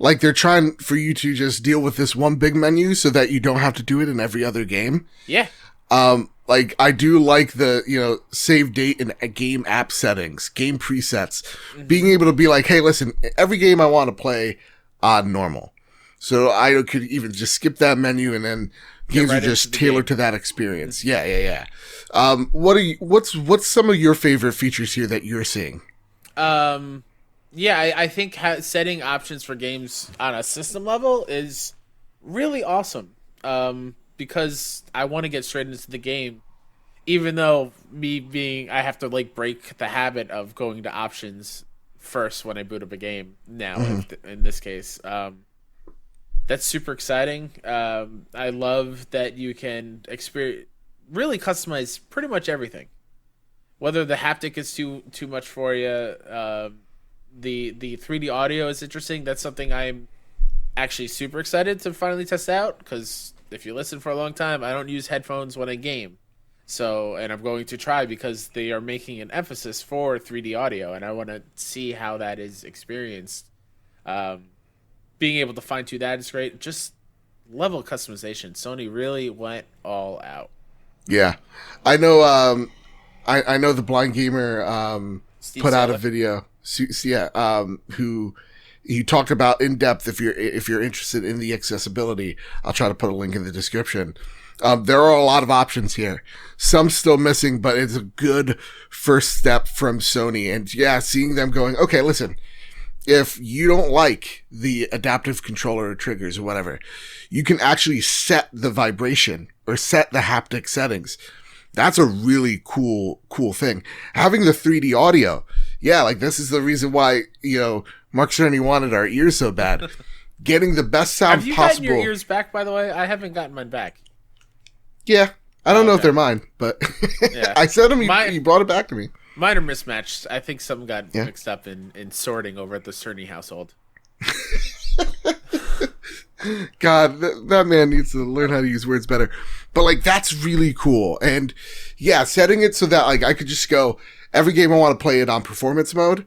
like they're trying for you to just deal with this one big menu so that you don't have to do it in every other game. Yeah. Like I do like the, save date and game app settings, game presets, being able to be like, hey, listen, every game I want to play on normal. So I could even just skip that menu and then games are just tailored to that experience. Yeah. What's some of your favorite features here that you're seeing? I think setting options for games on a system level is really awesome. Because I want to get straight into the game, even though I have to break the habit of going to options first when I boot up a game now, in this case. That's super exciting. I love that you can really customize pretty much everything. Whether the haptic is too much for you, the 3D audio is interesting. That's something I'm actually super excited to finally test out, because if you listen for a long time, I don't use headphones when I game. And I'm going to try because they are making an emphasis for 3D audio, and I want to see how that is experienced. Being able to fine-tune that is great. Just level of customization. Sony really went all out. Yeah. I know I know the Blind Gamer put out a video. Who he talked about in depth. If you're interested in the accessibility, I'll try to put a link in the description. There are a lot of options here. Some still missing, but it's a good first step from Sony. And yeah, seeing them going, okay, listen, if you don't like the adaptive controller or triggers or whatever, you can actually set the vibration or set the haptic settings. That's a really cool thing. Having the 3D audio. Yeah, this is the reason why, Mark Cerny wanted our ears so bad. Getting the best sound possible. Have you gotten your ears back, by the way? I haven't gotten mine back. Yeah. I don't know if they're mine, but yeah. I said him, he brought it back to me. Mine are mismatched. I think some got mixed up in sorting over at the Cerny household. God, that man needs to learn how to use words better. But that's really cool. And yeah, setting it so that I could just go, every game I want to play it on performance mode,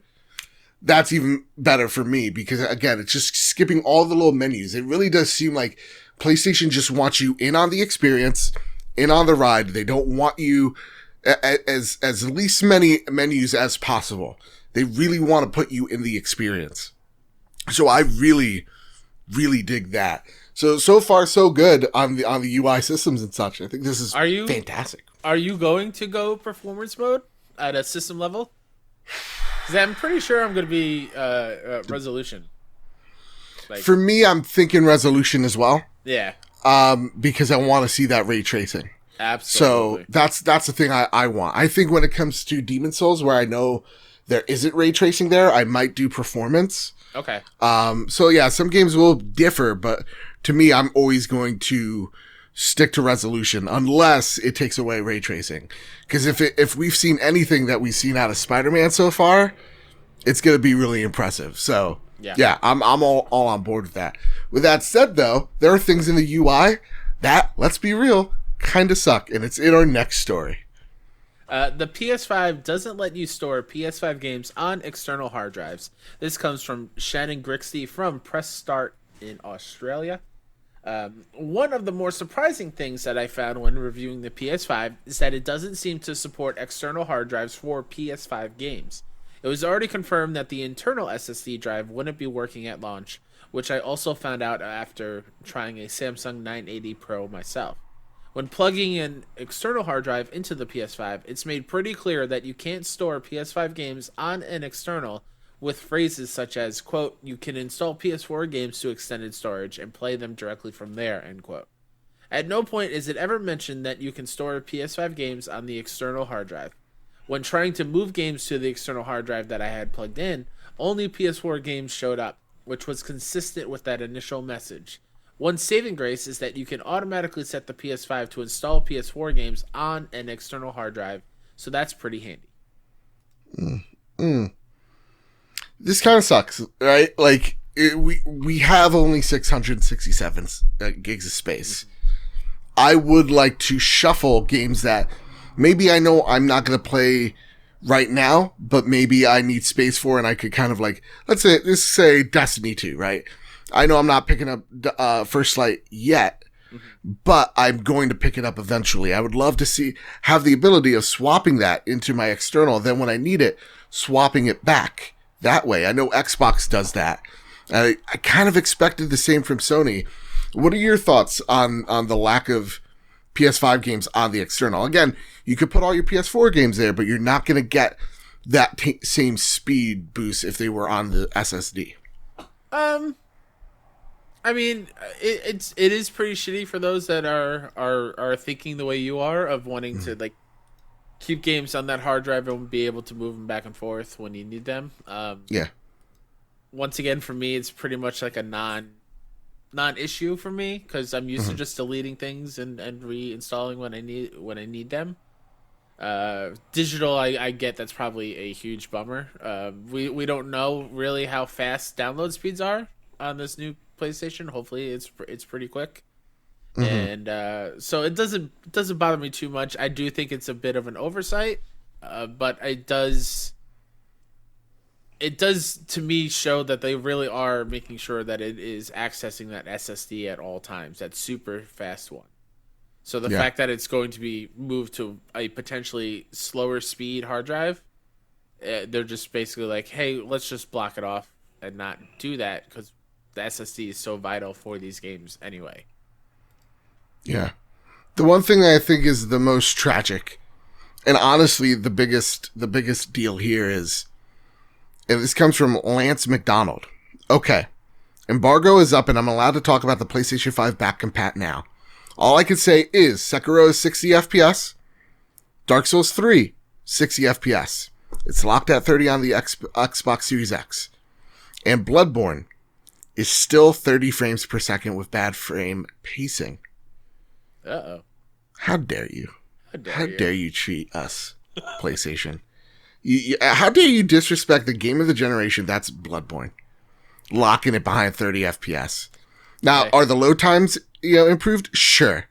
that's even better for me, because again, it's just skipping all the little menus. It really does seem like PlayStation just wants you in on the experience, in on the ride. They don't want you as least many menus as possible. They really want to put you in the experience. So I really, really dig that. So far so good on the UI systems and such. I think this is fantastic. Are you going to go performance mode at a system level? Because I'm pretty sure I'm going to be resolution. For me, I'm thinking resolution as well. Yeah. Because I want to see that ray tracing. Absolutely. So that's the thing I want. I think when it comes to Demon Souls, where I know there isn't ray tracing there, I might do performance. Okay. So yeah, some games will differ, but to me, I'm always going to stick to resolution unless it takes away ray tracing. Because if we've seen anything that we've seen out of Spider-Man so far, it's going to be really impressive. So yeah, I'm all on board with that. With that said, though, there are things in the UI that, let's be real, kind of suck, and it's in our next story. The PS5 doesn't let you store PS5 games on external hard drives. This comes from Shannon Grixey from Press Start in Australia. One of the more surprising things that I found when reviewing the PS5 is that it doesn't seem to support external hard drives for PS5 games. It was already confirmed that the internal SSD drive wouldn't be working at launch, which I also found out after trying a Samsung 980 Pro myself. When plugging an external hard drive into the PS5, it's made pretty clear that you can't store PS5 games on an external with phrases such as, quote, you can install PS4 games to extended storage and play them directly from there, end quote. At no point is it ever mentioned that you can store PS5 games on the external hard drive. When trying to move games to the external hard drive that I had plugged in, only PS4 games showed up, which was consistent with that initial message. One saving grace is that you can automatically set the PS5 to install PS4 games on an external hard drive, so that's pretty handy. This kind of sucks, right? Like, we have only 667 gigs of space. I would like to shuffle games that maybe I know I'm not going to play right now, but maybe I need space for, and I could kind of like, let's say Destiny 2, right? I know I'm not picking up First Light yet, but I'm going to pick it up eventually. I would love to have the ability of swapping that into my external. Then when I need it, swapping it back that way. I know Xbox does that. I kind of expected the same from Sony. What are your thoughts on the lack of PS5 games on the external? Again, you could put all your PS4 games there, but you're not going to get that same speed boost if they were on the SSD. I mean, it is pretty shitty for those that are thinking the way you are of wanting to like keep games on that hard drive and be able to move them back and forth when you need them. Yeah. Once again, for me, it's pretty much like a non-issue for me because I'm used to just deleting things and reinstalling when I need them. Digital, I get that's probably a huge bummer. We don't know really how fast download speeds are on this new PlayStation. Hopefully it's pretty quick. And so it doesn't bother me too much. I do think it's a bit of an oversight, but it does to me show that they really are making sure that it is accessing that SSD at all times, that super fast one. So the fact that it's going to be moved to a potentially slower speed hard drive, they're just basically like, hey, let's just block it off and not do that because the SSD is so vital for these games anyway. Yeah. The one thing that I think is the most tragic, and honestly the biggest deal here is, and this comes from Lance McDonald. Okay. Embargo is up and I'm allowed to talk about the PlayStation 5 back compat now. All I can say is Sekiro is 60 FPS. Dark Souls 3, 60 FPS. It's locked at 30 on the Xbox Series X. And Bloodborne is still 30 frames per second with bad frame pacing. Uh-oh. How dare you? How dare you treat us, PlayStation? How dare you disrespect the game of the generation? That's Bloodborne. Locking it behind 30 FPS. Now, are the load times improved? Sure.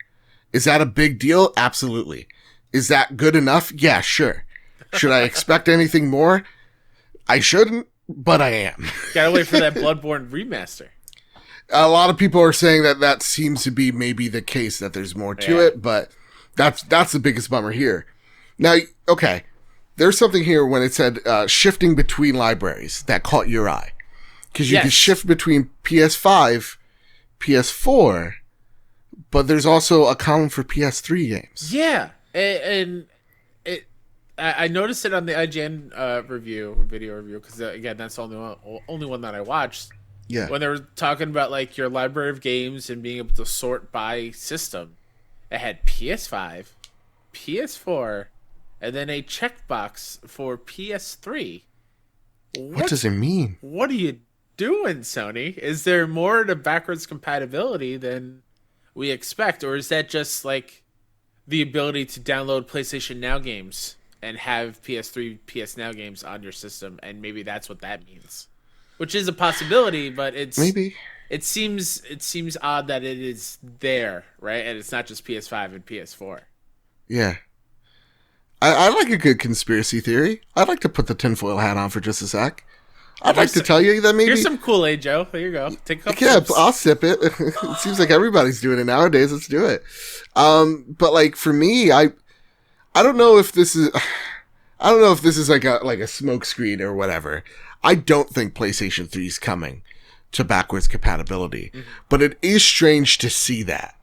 Is that a big deal? Absolutely. Is that good enough? Yeah, sure. Should I expect anything more? I shouldn't, but I am. Gotta wait for that Bloodborne remaster. A lot of people are saying that seems to be maybe the case, that there's more to it, but that's the biggest bummer here. Now, okay, there's something here when it said shifting between libraries that caught your eye. Because you can shift between PS5, PS4, but there's also a column for PS3 games. Yeah, and I noticed it on the IGN video review, because again, that's the only one that I watched. Yeah. When they were talking about like your library of games and being able to sort by system, it had PS5, PS4, and then a checkbox for PS3. What does it mean? What are you doing, Sony? Is there more to backwards compatibility than we expect, or is that just like the ability to download PlayStation Now games and have PS3, PS Now games on your system, and maybe that's what that means, which is a possibility, but maybe it seems odd that it is there, right? And it's not just PS5 and PS4. Yeah. I like a good conspiracy theory. I'd like to put the tinfoil hat on for just a sec. I'd like to tell you that maybe... Here's some Kool-Aid, Joe. There you go. Take a couple sips. I'll sip it. It seems like everybody's doing it nowadays. Let's do it. But like for me, I don't know if this is... I don't know if this is like a smoke screen or whatever. I don't think PlayStation 3 is coming to backwards compatibility. Mm-hmm. But it is strange to see that.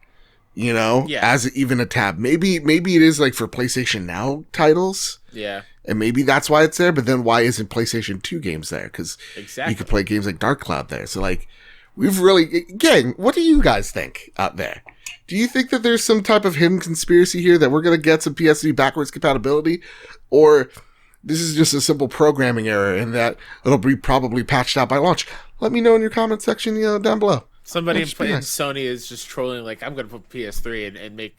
You know, as even a tab. Maybe it is like for PlayStation Now titles. Yeah. And maybe that's why it's there. But then why isn't PlayStation 2 games there? Because you could play games like Dark Cloud there. So like, we've really... Gang, what do you guys think out there? Do you think that there's some type of hidden conspiracy here that we're going to get some PS3 backwards compatibility? Or this is just a simple programming error and that it'll be probably patched out by launch? Let me know in your comment section down below. Somebody in Sony is just trolling, like, I'm going to put PS3 and make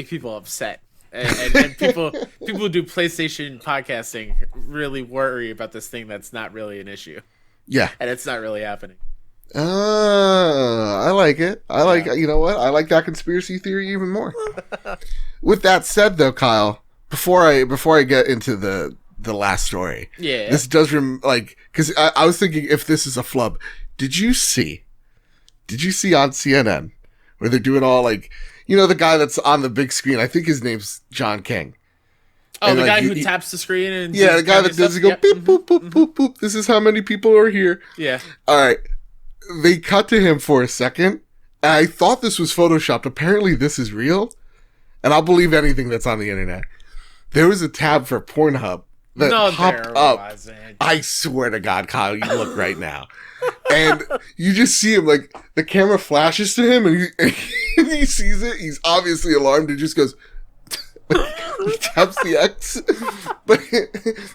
people upset. And people who do PlayStation podcasting really worry about this thing that's not really an issue. Yeah. And it's not really happening. I like it. You know what? I like that conspiracy theory even more. With that said, though, Kyle, before I get into the last story, this does because I was thinking if this is a flub, did you see on CNN where they're doing all like, the guy that's on the big screen? I think his name's John King. Oh, and the guy who taps the screen and the guy that does go beep boop boop boop boop. This is how many people are here. Yeah. All right. They cut to him for a second. And I thought this was photoshopped. Apparently, this is real, and I'll believe anything that's on the internet. There was a tab for Pornhub that popped up. I swear to God, Kyle, you look right now. And you just see him, like, the camera flashes to him, and he sees it. He's obviously alarmed. He just goes, he taps the X. But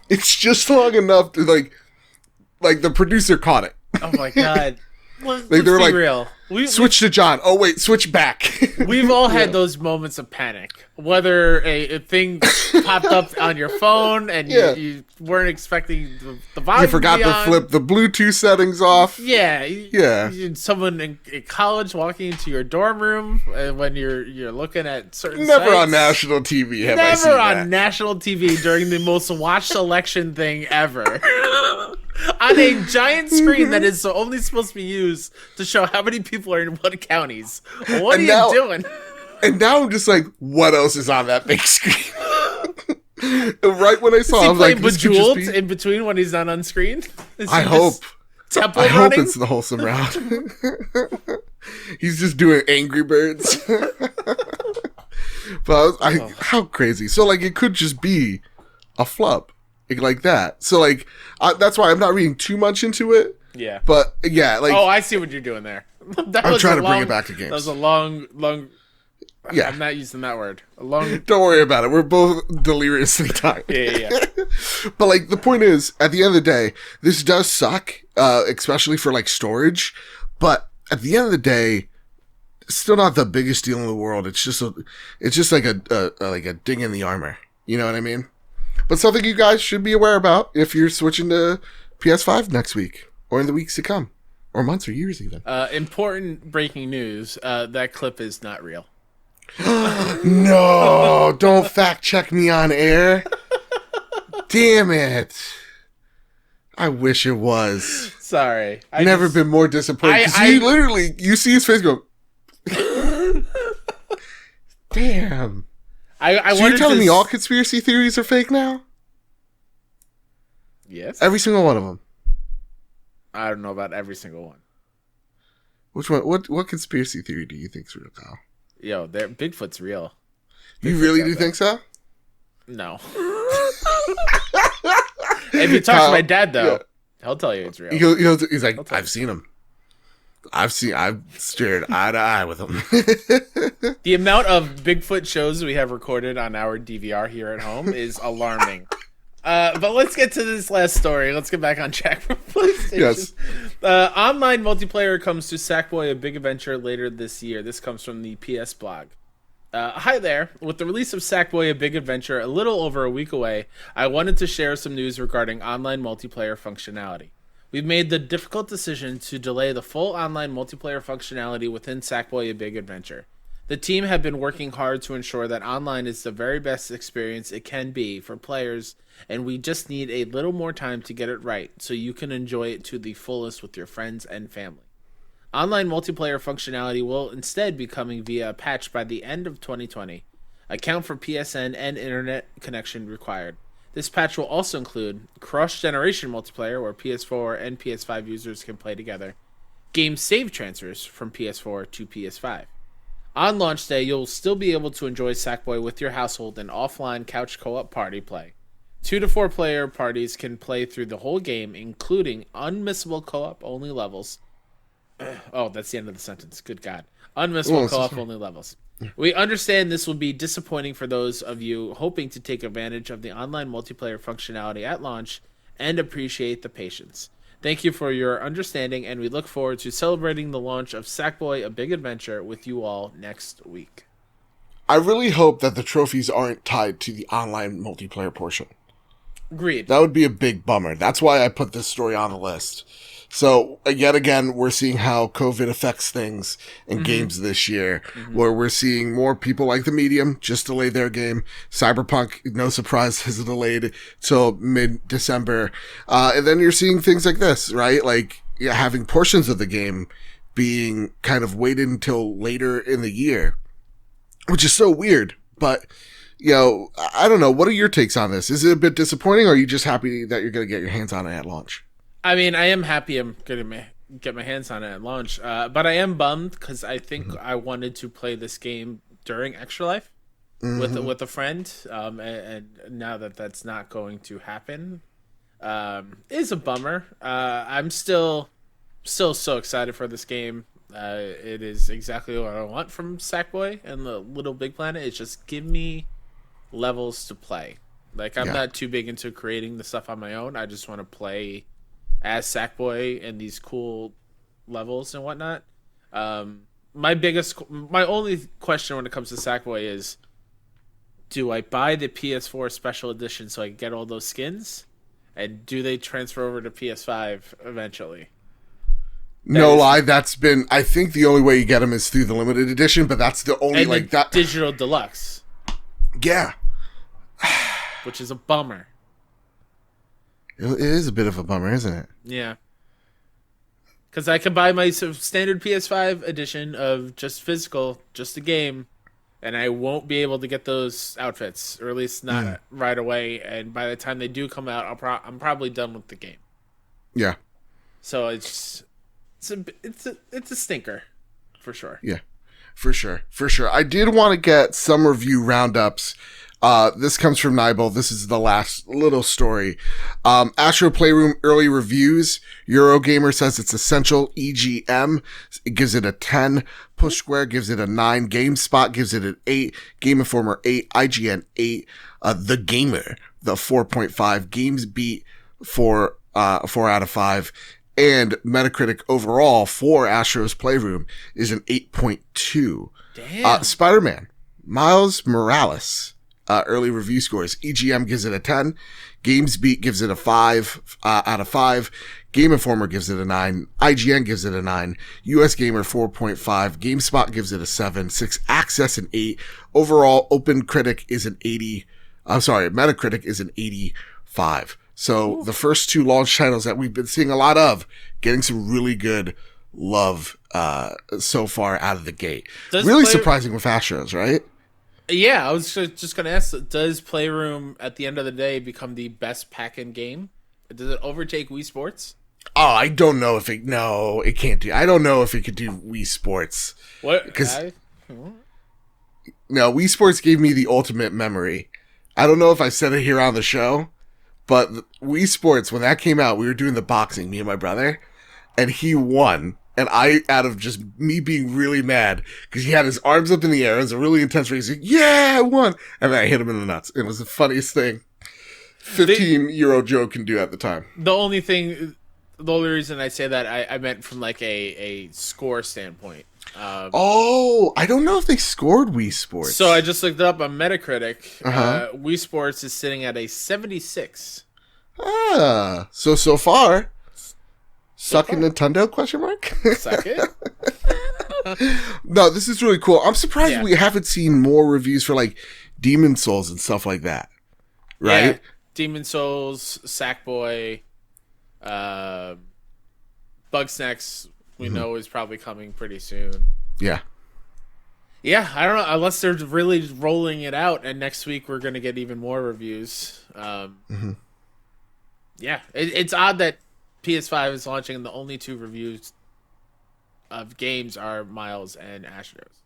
it's just long enough to, like the producer caught it. Oh, my God. Let's they were like, real. Switch to John. Oh, wait, switch back. We've all had those moments of panic. Whether a thing popped up on your phone and you weren't expecting the volume. You forgot to flip the Bluetooth settings off. Yeah. Someone in college walking into your dorm room when you're looking at certain Never sites. On national TV have I seen Never that. on national TV during the most watched election thing ever. On a giant screen that is only supposed to be used to show how many people are in what counties. What are you doing? And now I'm just like, what else is on that big screen? Right when I saw it, I was like, this could just be... in between when he's not on screen? I hope running? It's the wholesome route. He's just doing Angry Birds. But how crazy. So, like, it could just be a flub. Like that. So, like, that's why I'm not reading too much into it. Yeah. But, yeah, like... Oh, I see what you're doing there. I'm trying to bring it back to games. That was a long... Yeah. I'm not using that word. A long... Don't worry about it. We're both deliriously tired. Yeah. But, like, the point is, at the end of the day, this does suck, especially for, like, storage. But at the end of the day, it's still not the biggest deal in the world. It's just like a ding in the armor. You know what I mean? But something you guys should be aware about if you're switching to PS5 next week or in the weeks to come or months or years even. Important breaking news. That clip is not real. No, don't fact check me on air. Damn it. I wish it was. Sorry. I've never been more disappointed. Because you see his face go. Damn. So you're telling me all conspiracy theories are fake now? Yes. Every single one of them. I don't know about every single one. Which one? What conspiracy theory do you think's real, Kyle? Yo, Bigfoot's real. You really do think so? No. If you talk to my dad, though, he'll tell you it's real. He's like, I've seen him. I've stared eye to eye with him. The amount of Bigfoot shows we have recorded on our DVR here at home is alarming. But let's get to this last story. Let's get back on track for PlayStation. Yes. Online multiplayer comes to Sackboy: A Big Adventure later this year. This comes from the PS blog. Hi there. With the release of Sackboy: A Big Adventure a little over a week away, I wanted to share some news regarding online multiplayer functionality. We've made the difficult decision to delay the full online multiplayer functionality within Sackboy: A Big Adventure. The team have been working hard to ensure that online is the very best experience it can be for players, and we just need a little more time to get it right so you can enjoy it to the fullest with your friends and family. Online multiplayer functionality will instead be coming via a patch by the end of 2020. Account for PSN and internet connection required. This patch will also include cross-generation multiplayer where PS4 and PS5 users can play together, game save transfers from PS4 to PS5. On launch day, you'll still be able to enjoy Sackboy with your household in offline couch co-op party play. 2 to 4 player parties can play through the whole game, including unmissable co-op only levels. Oh, that's the end of the sentence. Good God. Unmissable co-op only levels. We understand this will be disappointing for those of you hoping to take advantage of the online multiplayer functionality at launch and appreciate the patience. Thank you for your understanding, and we look forward to celebrating the launch of Sackboy: A Big Adventure with you all next week. I really hope that the trophies aren't tied to the online multiplayer portion. Agreed. That would be a big bummer. That's why I put this story on the list. So, yet again, we're seeing how COVID affects things in games this year, where we're seeing more people like The Medium just delay their game. Cyberpunk, no surprise, is delayed till mid-December. And then you're seeing things like this, right? Like, having portions of the game being kind of waited until later in the year, which is so weird. But, I don't know. What are your takes on this? Is it a bit disappointing, or are you just happy that you're going to get your hands on it at launch? I mean, I am happy I'm going to get my hands on it at launch, but I am bummed because I think I wanted to play this game during Extra Life with a friend, and now that that's not going to happen, is a bummer. I'm still so excited for this game. It is exactly what I want from Sackboy and the Little Big Planet. It's just give me levels to play. Like, I'm not too big into creating the stuff on my own. I just want to play as Sackboy and these cool levels and whatnot. My only question when it comes to Sackboy is, do I buy the PS4 special edition so I can get all those skins? And do they transfer over to PS5 eventually? That's been, I think the only way you get them is through the limited edition, but that's the only, that digital deluxe. Yeah. Which is a bummer. It is a bit of a bummer, isn't it? Yeah. Because I can buy my standard PS5 edition of just physical, just a game, and I won't be able to get those outfits, or at least not right away. And by the time they do come out, I'm probably done with the game. Yeah. So it's a stinker, for sure. Yeah, for sure. I did want to get some review roundups. This comes from Nibel. This is the last little story. Astro Playroom early reviews. Eurogamer says it's essential. EGM, it gives it a 10. Push Square gives it a 9. GameSpot gives it an 8. Game Informer 8. IGN 8. The Gamer, the 4.5. GamesBeat 4 out of 5. And Metacritic overall for Astro's Playroom is an 8.2. Damn. Spider-Man, Miles Morales. Early review scores. EGM gives it a 10. GamesBeat gives it a 5 out of 5. Game Informer gives it a 9. IGN gives it a 9. US Gamer 4.5. GameSpot gives it a 7. 6 Access an 8. Overall, OpenCritic is an 80. Metacritic is an 85. So the first two launch titles that we've been seeing a lot of, getting some really good love so far out of the gate. Really surprising with Astros, right? Yeah, I was just going to ask, does Playroom at the end of the day become the best pack-in game? Does it overtake Wii Sports? Oh, I don't know if it... No, it can't do... I don't know if it could do Wii Sports. What? No, Wii Sports gave me the ultimate memory. I don't know if I said it here on the show, but Wii Sports, when that came out, we were doing the boxing, me and my brother, and he won. And I, out of just me being really mad, because he had his arms up in the air, it was a really intense race, like, yeah, I won! And then I hit him in the nuts. It was the funniest thing 15-year-old Joe can do at the time. The only reason I say that, I meant from like a score standpoint. I don't know if they scored Wii Sports. So I just looked it up on Metacritic. Wii Sports is sitting at a 76. So far, sucking Nintendo? Question mark. Suck it. No, this is really cool. I'm surprised we haven't seen more reviews for like Demon Souls and stuff like that. Right? Yeah. Demon Souls, Sackboy, Bugsnax. We know is probably coming pretty soon. Yeah. Yeah, I don't know. Unless they're really rolling it out, and next week we're going to get even more reviews. Yeah, it's odd that PS5 is launching and the only 2 reviews of games are Miles and Astros.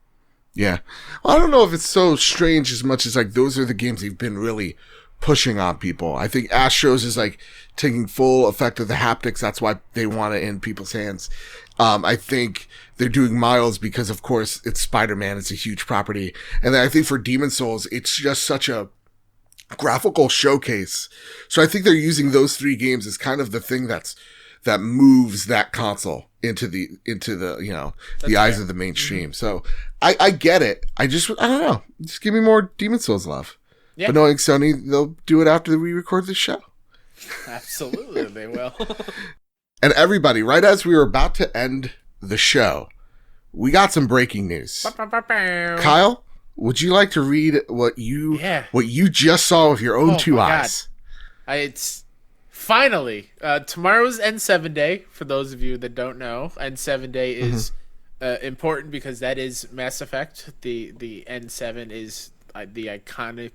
Yeah. Well, I don't know if it's so strange as much as like those are the games they've been really pushing on people. I think Astros is like taking full effect of the haptics. That's why they want it in people's hands. I think they're doing Miles because, of course, it's Spider-Man. It's a huge property. And then I think for Demon Souls, it's just such a graphical showcase. So I think they're using those 3 games as kind of the thing that moves that console into the the eyes of the mainstream. So I get it. I don't know. Just give me more Demon Souls love. Yeah. But knowing Sony, they'll do it after we record this show. Absolutely, they will. And everybody, right as we were about to end the show, we got some breaking news. Kyle, would you like to read what you just saw with your own 2 eyes? It's finally tomorrow's N7 day. For those of you that don't know, N7 day is important because that is Mass Effect. The N7 is the iconic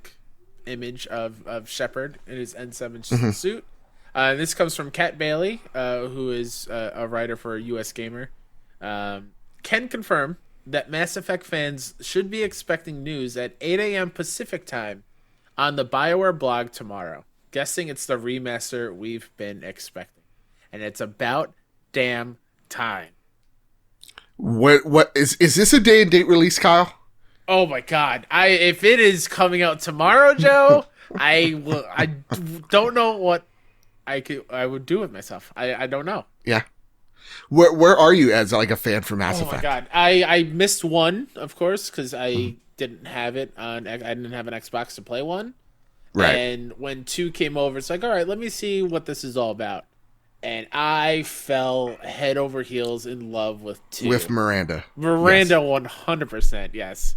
image of Shepard in his N7 suit. This comes from Kat Bailey, who is a writer for US Gamer. Can confirm that Mass Effect fans should be expecting news at 8 a.m. Pacific time on the BioWare blog tomorrow. Guessing it's the remaster we've been expecting. And it's about damn time. What is this a day and date release, Kyle? Oh my god. If it is coming out tomorrow, Joe, I don't know what I would do with myself. I don't know. Yeah. Where are you as like a fan for Mass Effect? Oh my god. I missed 1, of course, because I didn't have it on. I didn't have an Xbox to play 1. Right. And when 2 came over, it's like, all right, let me see what this is all about. And I fell head over heels in love with 2. With Miranda. Miranda, yes. 100%, yes.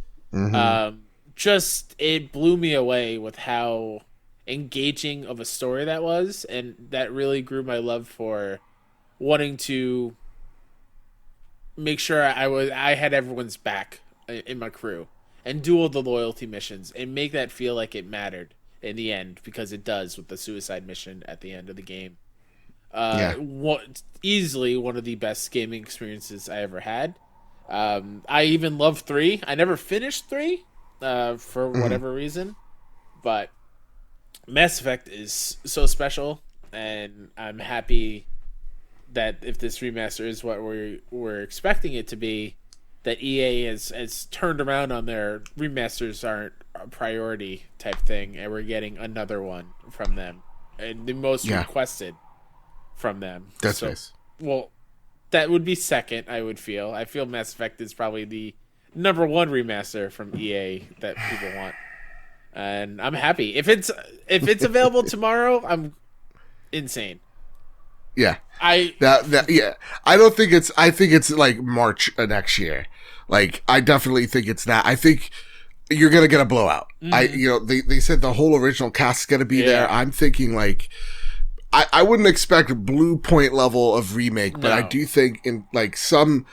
Just, it blew me away with how engaging of a story that was, and that really grew my love for wanting to make sure I had everyone's back in my crew and do all the loyalty missions and make that feel like it mattered in the end, because it does with the suicide mission at the end of the game. Easily one of the best gaming experiences I ever had. I even love 3. I never finished 3 for whatever reason, but Mass Effect is so special, and I'm happy that if this remaster is what we're expecting it to be, that EA has turned around on their remasters aren't a priority type thing, and we're getting another one from them, and the most requested from them. That's nice. Well, that would be second, I would feel. I feel Mass Effect is probably the number 1 remaster from EA that people want. And I'm happy. If it's available tomorrow, I'm insane. Yeah. I don't think it's, I think it's like March next year. Like, I definitely think it's that. I think you're going to get a blowout. They said the whole original cast is going to be there. I'm thinking like, I wouldn't expect Blue Point level of remake, but I do think in like some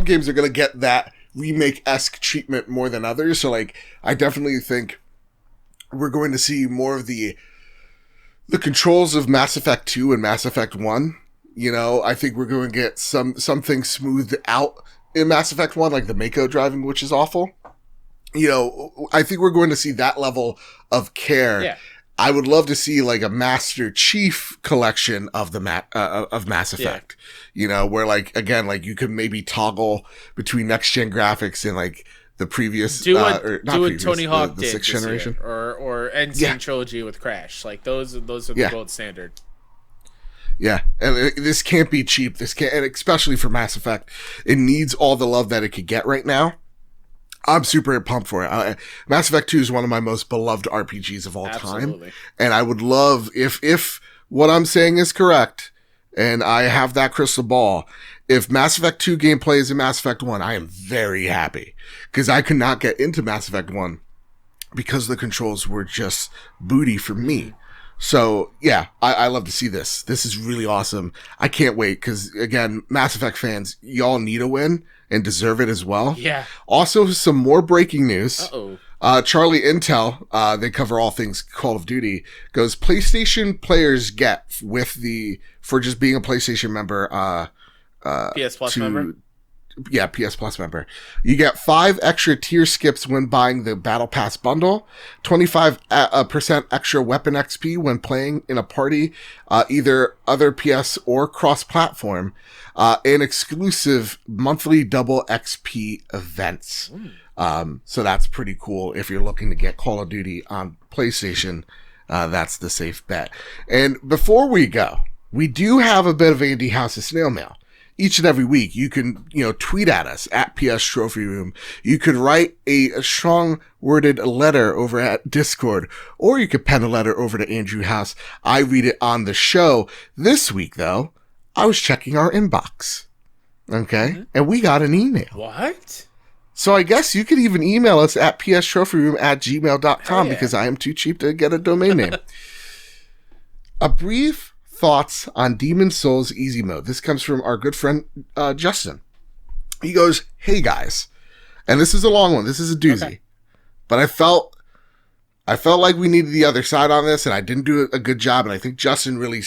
games are going to get that remake-esque treatment more than others. So like, I definitely think we're going to see more of the controls of Mass Effect 2 and Mass Effect 1. You know, I think we're going to get something smoothed out in Mass Effect 1, like the Mako driving, which is awful. You know, I think we're going to see that level of care. Yeah. I would love to see like a Master Chief collection of the of Mass Effect. Yeah. You know, where like, again, like you could maybe toggle between next gen graphics and like the previous do what Tony Hawk the did 6th generation, or NC Trilogy with Crash. Like those are the gold standard. Yeah, and this can't be cheap. And especially for Mass Effect, it needs all the love that it could get right now. I'm super pumped for it. Mass Effect 2 is one of my most beloved RPGs of all time. And I would love, if what I'm saying is correct, and I have that crystal ball, if Mass Effect 2 gameplay is in Mass Effect 1, I am very happy. Because I could not get into Mass Effect 1 because the controls were just booty for me. So, yeah, I love to see this. This is really awesome. I can't wait because, again, Mass Effect fans, y'all need a win and deserve it as well. Yeah. Also, some more breaking news. Uh-oh. Charlie Intel, they cover all things Call of Duty, goes, PlayStation players get for just being a PlayStation member, PS Plus member? Yeah, PS Plus member. You get 5 extra tier skips when buying the Battle Pass bundle, 25% extra weapon XP when playing in a party, either other PS or cross-platform, and exclusive monthly double XP events. So that's pretty cool. If you're looking to get Call of Duty on PlayStation, that's the safe bet. And before we go, we do have a bit of Andy House's snail mail. Each and every week, you can, tweet at us at PS Trophy Room. You could write a strong worded letter over at Discord, or you could pen a letter over to Andrew House. I read it on the show. This week, though, I was checking our inbox. Okay. And we got an email. What? So I guess you could even email us at pstrophyroom@gmail.com because I am too cheap to get a domain name. A brief thoughts on Demon Souls easy mode. This comes from our good friend Justin. He goes, "Hey guys," and this is a long one. This is a doozy, but I felt like we needed the other side on this, and I didn't do a good job. And I think Justin really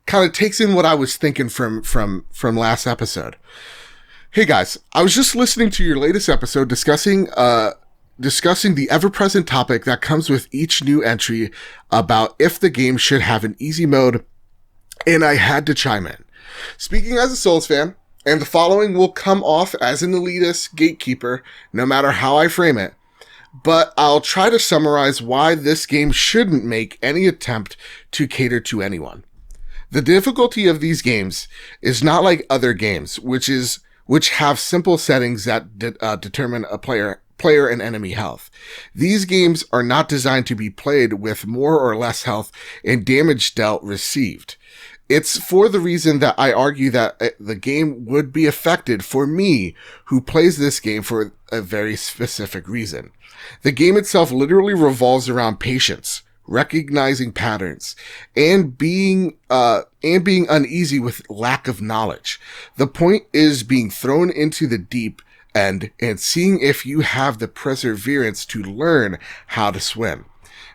kind of takes in what I was thinking from last episode. Hey guys, I was just listening to your latest episode discussing the ever-present topic that comes with each new entry about if the game should have an easy mode. And I had to chime in. Speaking as a Souls fan, and the following will come off as an elitist gatekeeper, no matter how I frame it, but I'll try to summarize why this game shouldn't make any attempt to cater to anyone. The difficulty of these games is not like other games, which have simple settings that determine a player and enemy health. These games are not designed to be played with more or less health and damage dealt received. It's for the reason that I argue that the game would be affected for me, who plays this game for a very specific reason. The game itself literally revolves around patience, recognizing patterns, and being uneasy with lack of knowledge. The point is being thrown into the deep end and seeing if you have the perseverance to learn how to swim.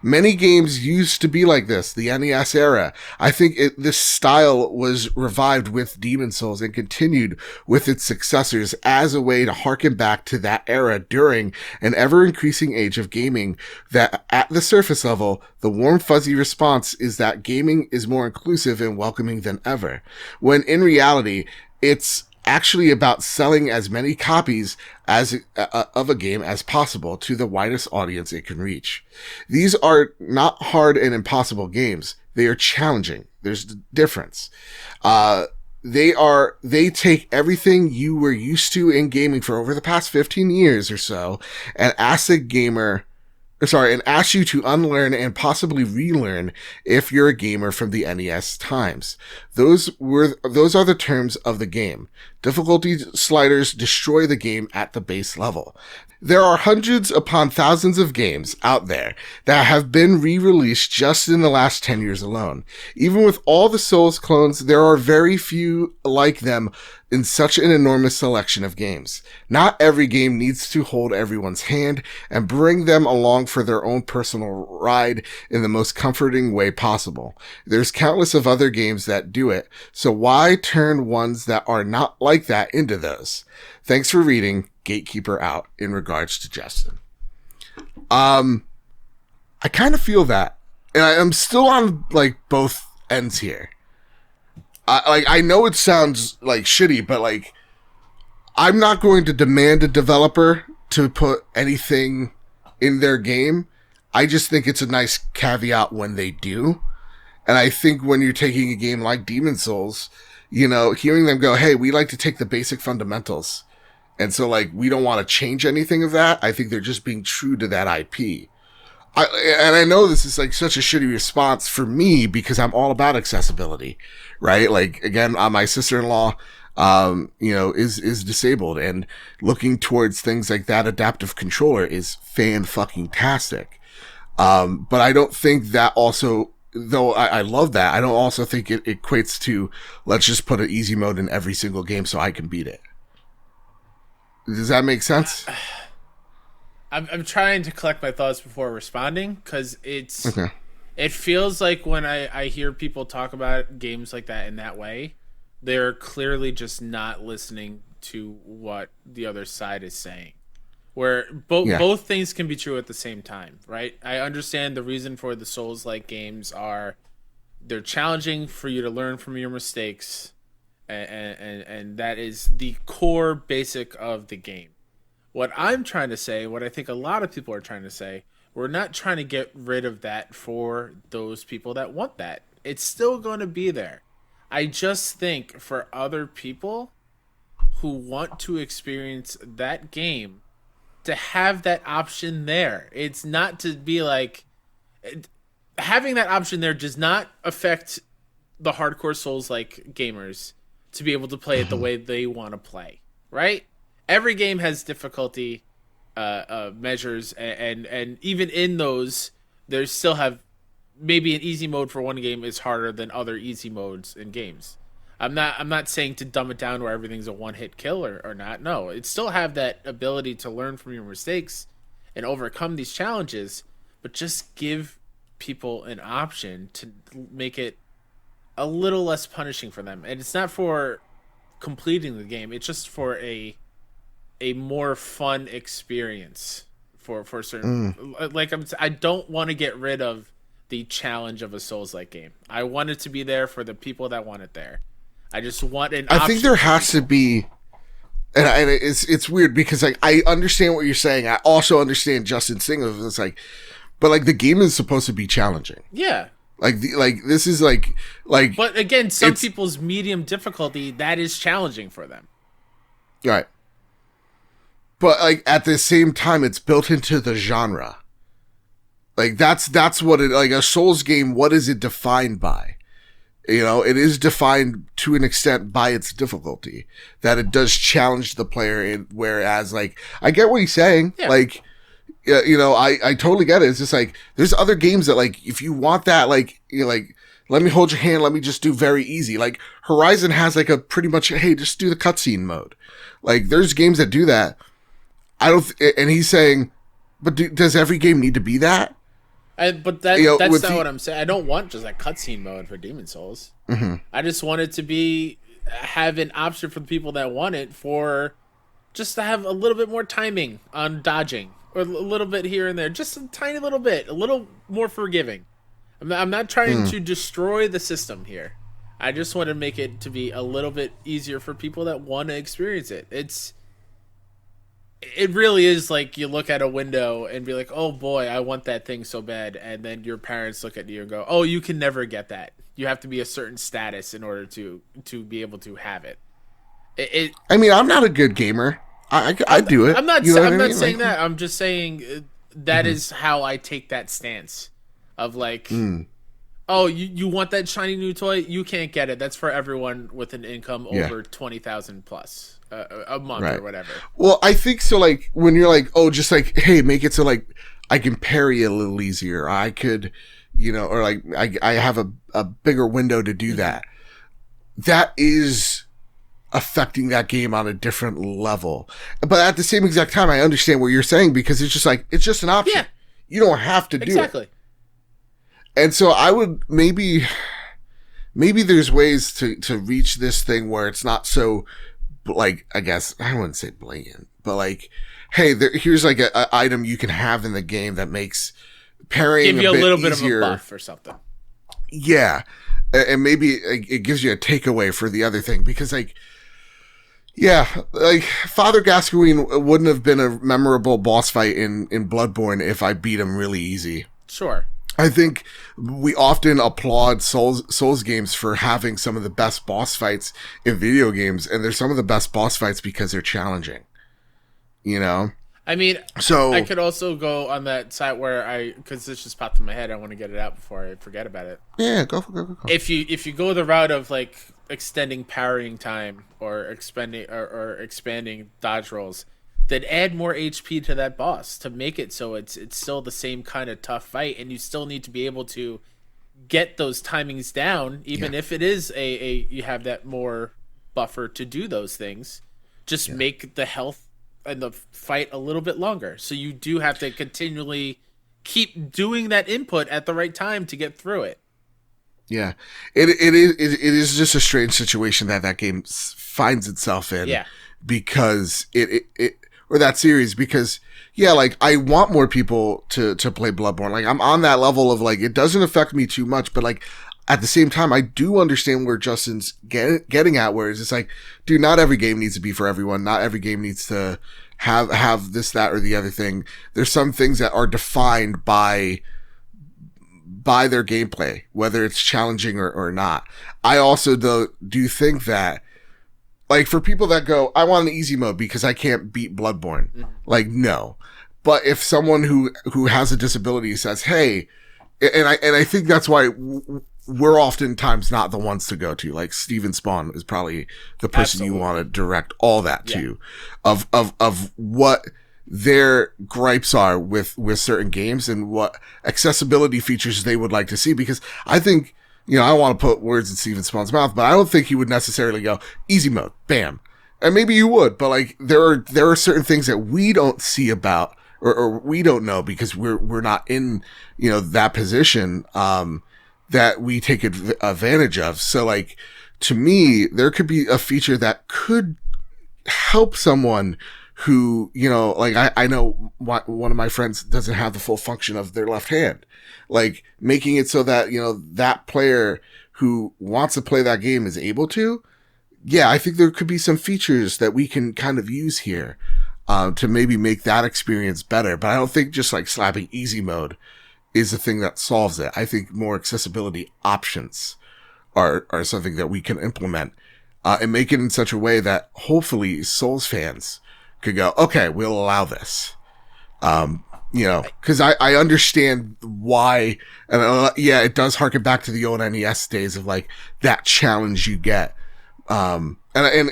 Many games used to be like this, the NES era. I think this style was revived with Demon Souls and continued with its successors as a way to harken back to that era during an ever-increasing age of gaming that at the surface level, the warm fuzzy response is that gaming is more inclusive and welcoming than ever. When in reality, it's actually about selling as many copies of a game as possible to the widest audience it can reach. These are not hard and impossible games. They are challenging. There's the difference. They take everything you were used to in gaming for over the past 15 years or so and ask you to unlearn and possibly relearn if you're a gamer from the NES times. Those are the terms of the game. Difficulty sliders destroy the game at the base level. There are hundreds upon thousands of games out there that have been re-released just in the last 10 years alone. Even with all the Souls clones, there are very few like them in such an enormous selection of games. Not every game needs to hold everyone's hand and bring them along for their own personal ride in the most comforting way possible. There's countless of other games that do it, so why turn ones that are not like that into those? Thanks for reading. Gatekeeper out, in regards to Justin. I kind of feel that, and I'm still on like both ends here. I know it sounds like shitty, but like I'm not going to demand a developer to put anything in their game. I just think it's a nice caveat when they do. And I think when you're taking a game like Demon Souls, you know, hearing them go, hey, we like to take the basic fundamentals. And so, like, we don't want to change anything of that. I think they're just being true to that IP. And I know this is like such a shitty response for me because I'm all about accessibility, right? Like, again, my sister-in-law, you know, is disabled, and looking towards things like that adaptive controller is fan-fucking-tastic. But I don't think that also, though I love that, I don't also think it equates to, let's just put an easy mode in every single game so I can beat it. Does that make sense? I'm trying to collect my thoughts before responding, because it feels like when I hear people talk about games like that in that way, they're clearly just not listening to what the other side is saying. Where both things can be true at the same time, right? I understand the reason for the Souls-like games are they're challenging for you to learn from your mistakes, and that is the core basic of the game. What I'm trying to say, what I think a lot of people are trying to say, we're not trying to get rid of that for those people that want that. It's still going to be there. I just think for other people who want to experience that game, to have that option there. It's not to be like... Having that option there does not affect the hardcore Souls-like gamers to be able to play it the way they want to play, right? Every game has difficulty measures, and even in those, there's still have maybe an easy mode for one game is harder than other easy modes in games. I'm not saying to dumb it down where everything's a one-hit kill or not. No, it still have that ability to learn from your mistakes and overcome these challenges, but just give people an option to make it a little less punishing for them. And it's not for completing the game; it's just for a more fun experience for certain. I don't want to get rid of the challenge of a Souls-like game. I want it to be there for the people that want it there. I just want an option. I think there has to be, and it's weird because like I understand what you're saying. I also understand Justin's thing of it's like, but like the game is supposed to be challenging. Yeah. This is like. But again, some people's medium difficulty, that is challenging for them. Right. But like at the same time, it's built into the genre. Like that's what it, like a Souls game. What is it defined by? You know, it is defined to an extent by its difficulty, that it does challenge the player. Whereas, like, I get what he's saying. Yeah. Like, you know, I totally get it. It's just like, there's other games that, like, if you want that, like, you know, like, let me hold your hand, let me just do very easy. Like, Horizon has, like, a pretty much, hey, just do the cutscene mode. Like, there's games that do that. And he's saying, but does every game need to be that? But that's not what I'm saying. I don't want just a cutscene mode for Demon Souls. Mm-hmm. I just want it to have an option for the people that want it, for just to have a little bit more timing on dodging, or a little bit here and there, just a tiny little bit, a little more forgiving. I'm not trying to destroy the system here. I just want to make it to be a little bit easier for people that want to experience it. It really is like you look at a window and be like, oh boy, I want that thing so bad. And then your parents look at you and go, oh, you can never get that. You have to be a certain status in order to be able to have it. I mean, I'm not a good gamer. I do it. I'm not saying that. I'm just saying that is how I take that stance of like, oh, you want that shiny new toy? You can't get it. That's for everyone with an income over 20,000 plus. A month or whatever. Well, I think so. Like when you're like, oh, just like, hey, make it so like I can parry a little easier. I could, you know, or like I have a bigger window to do that. That is affecting that game on a different level. But at the same exact time, I understand what you're saying, because it's just like, it's just an option. Yeah. You don't have to do it. Exactly. And so I would maybe there's ways to reach this thing where it's not so, like, I guess, I wouldn't say blatant, but like, hey, here's like a item you can have in the game that makes parrying give you a little bit easier. Of a buff or something. Yeah. And maybe it gives you a takeaway for the other thing, because like, yeah, like Father Gascoigne wouldn't have been a memorable boss fight in Bloodborne if I beat him really easy. Sure. I think we often applaud Souls games for having some of the best boss fights in video games, and they're some of the best boss fights because they're challenging. You know? I mean, so I could also go on that side where because this just popped in my head, I want to get it out before I forget about it. Yeah, go. If you go the route of like extending parrying time or expanding dodge rolls, then add more HP to that boss to make it so it's still the same kind of tough fight, and you still need to be able to get those timings down, even if it is you have that more buffer to do those things. Just make the health and the fight a little bit longer, so you do have to continually keep doing that input at the right time to get through it. Yeah, it is just a strange situation that game finds itself in. Yeah, because it or that series, because like I want more people to play Bloodborne. Like I'm on that level of like it doesn't affect me too much, but like at the same time I do understand where Justin's getting at, where it's like, dude, not every game needs to be for everyone. Not every game needs to have this, that, or the other thing. There's some things that are defined by their gameplay, whether it's challenging or not. I also do think that, like, for people that go, I want an easy mode because I can't beat Bloodborne. Mm-hmm. Like, no. But if someone who has a disability says, hey, and I think that's why we're oftentimes not the ones to go to. Like, Steven Spawn is probably the person you want to direct all that to, of what their gripes are with certain games and what accessibility features they would like to see. Because I think, I don't want to put words in Steven Spawn's mouth, but I don't think he would necessarily go easy mode, bam. And maybe you would, but like there are certain things that we don't see about or we don't know because we're not in, that position, that we take advantage of. So like, to me, there could be a feature that could help someone who, like I know one of my friends doesn't have the full function of their left hand, like making it so that, that player who wants to play that game is able to. Yeah, I think there could be some features that we can kind of use here, to maybe make that experience better. But I don't think just like slapping easy mode is the thing that solves it. I think more accessibility options are something that we can implement, and make it in such a way that hopefully Souls fans could go, okay, we'll allow this. Cause I understand why, and it does harken back to the old NES days of like that challenge you get. And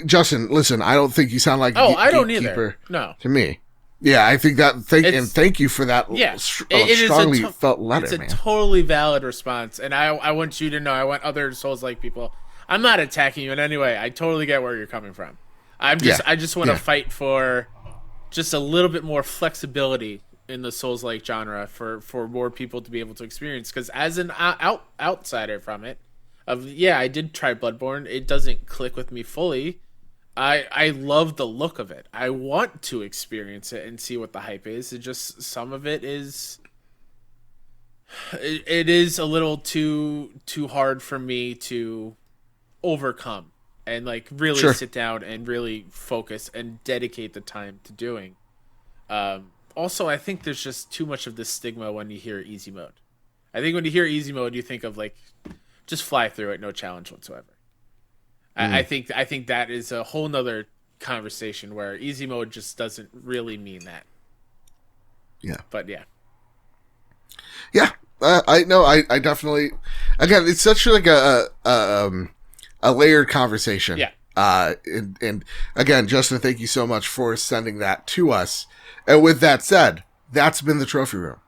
Justin, listen, I don't think you sound like I don't either. No, to me. Yeah, I think that. Thank you for that. Yeah, strongly felt letter. It's a totally valid response, and I want you to know. I want other Souls-like people. I'm not attacking you in any way. I totally get where you're coming from. I just want to fight for just a little bit more flexibility in the Souls-like genre for more people to be able to experience. Because as an outsider from it, I did try Bloodborne. It doesn't click with me fully. I love the look of it. I want to experience it and see what the hype is. It just, some of it is, it is a little too hard for me to overcome and like really sit down and really focus and dedicate the time to doing. Also, I think there's just too much of this stigma when you hear easy mode. I think when you hear easy mode, you think of like, just fly through it, no challenge whatsoever. I think that is a whole nother conversation where easy mode just doesn't really mean that. Yeah. But yeah. Yeah. I know. I definitely, again, it's such like a layered conversation. Yeah. And again, Justin, thank you so much for sending that to us. And with that said, that's been the Trophy Room,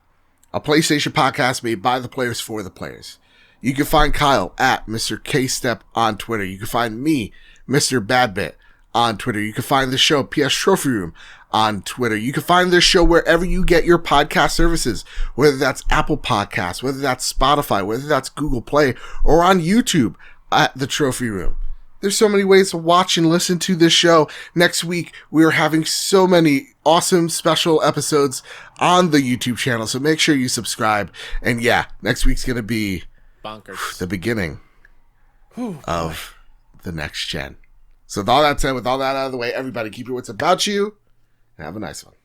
a PlayStation podcast made by the players for the players. You can find Kyle at Mr. K-Step on Twitter. You can find me, Mr. Badbit, on Twitter. You can find the show, PS Trophy Room, on Twitter. You can find this show wherever you get your podcast services, whether that's Apple Podcasts, whether that's Spotify, whether that's Google Play, or on YouTube at The Trophy Room. There's so many ways to watch and listen to this show. Next week, we are having so many awesome special episodes on the YouTube channel, so make sure you subscribe. And yeah, next week's going to be bonkers. The beginning of the next gen. So with all that said, with all that out of the way, everybody keep your wits about you and have a nice one.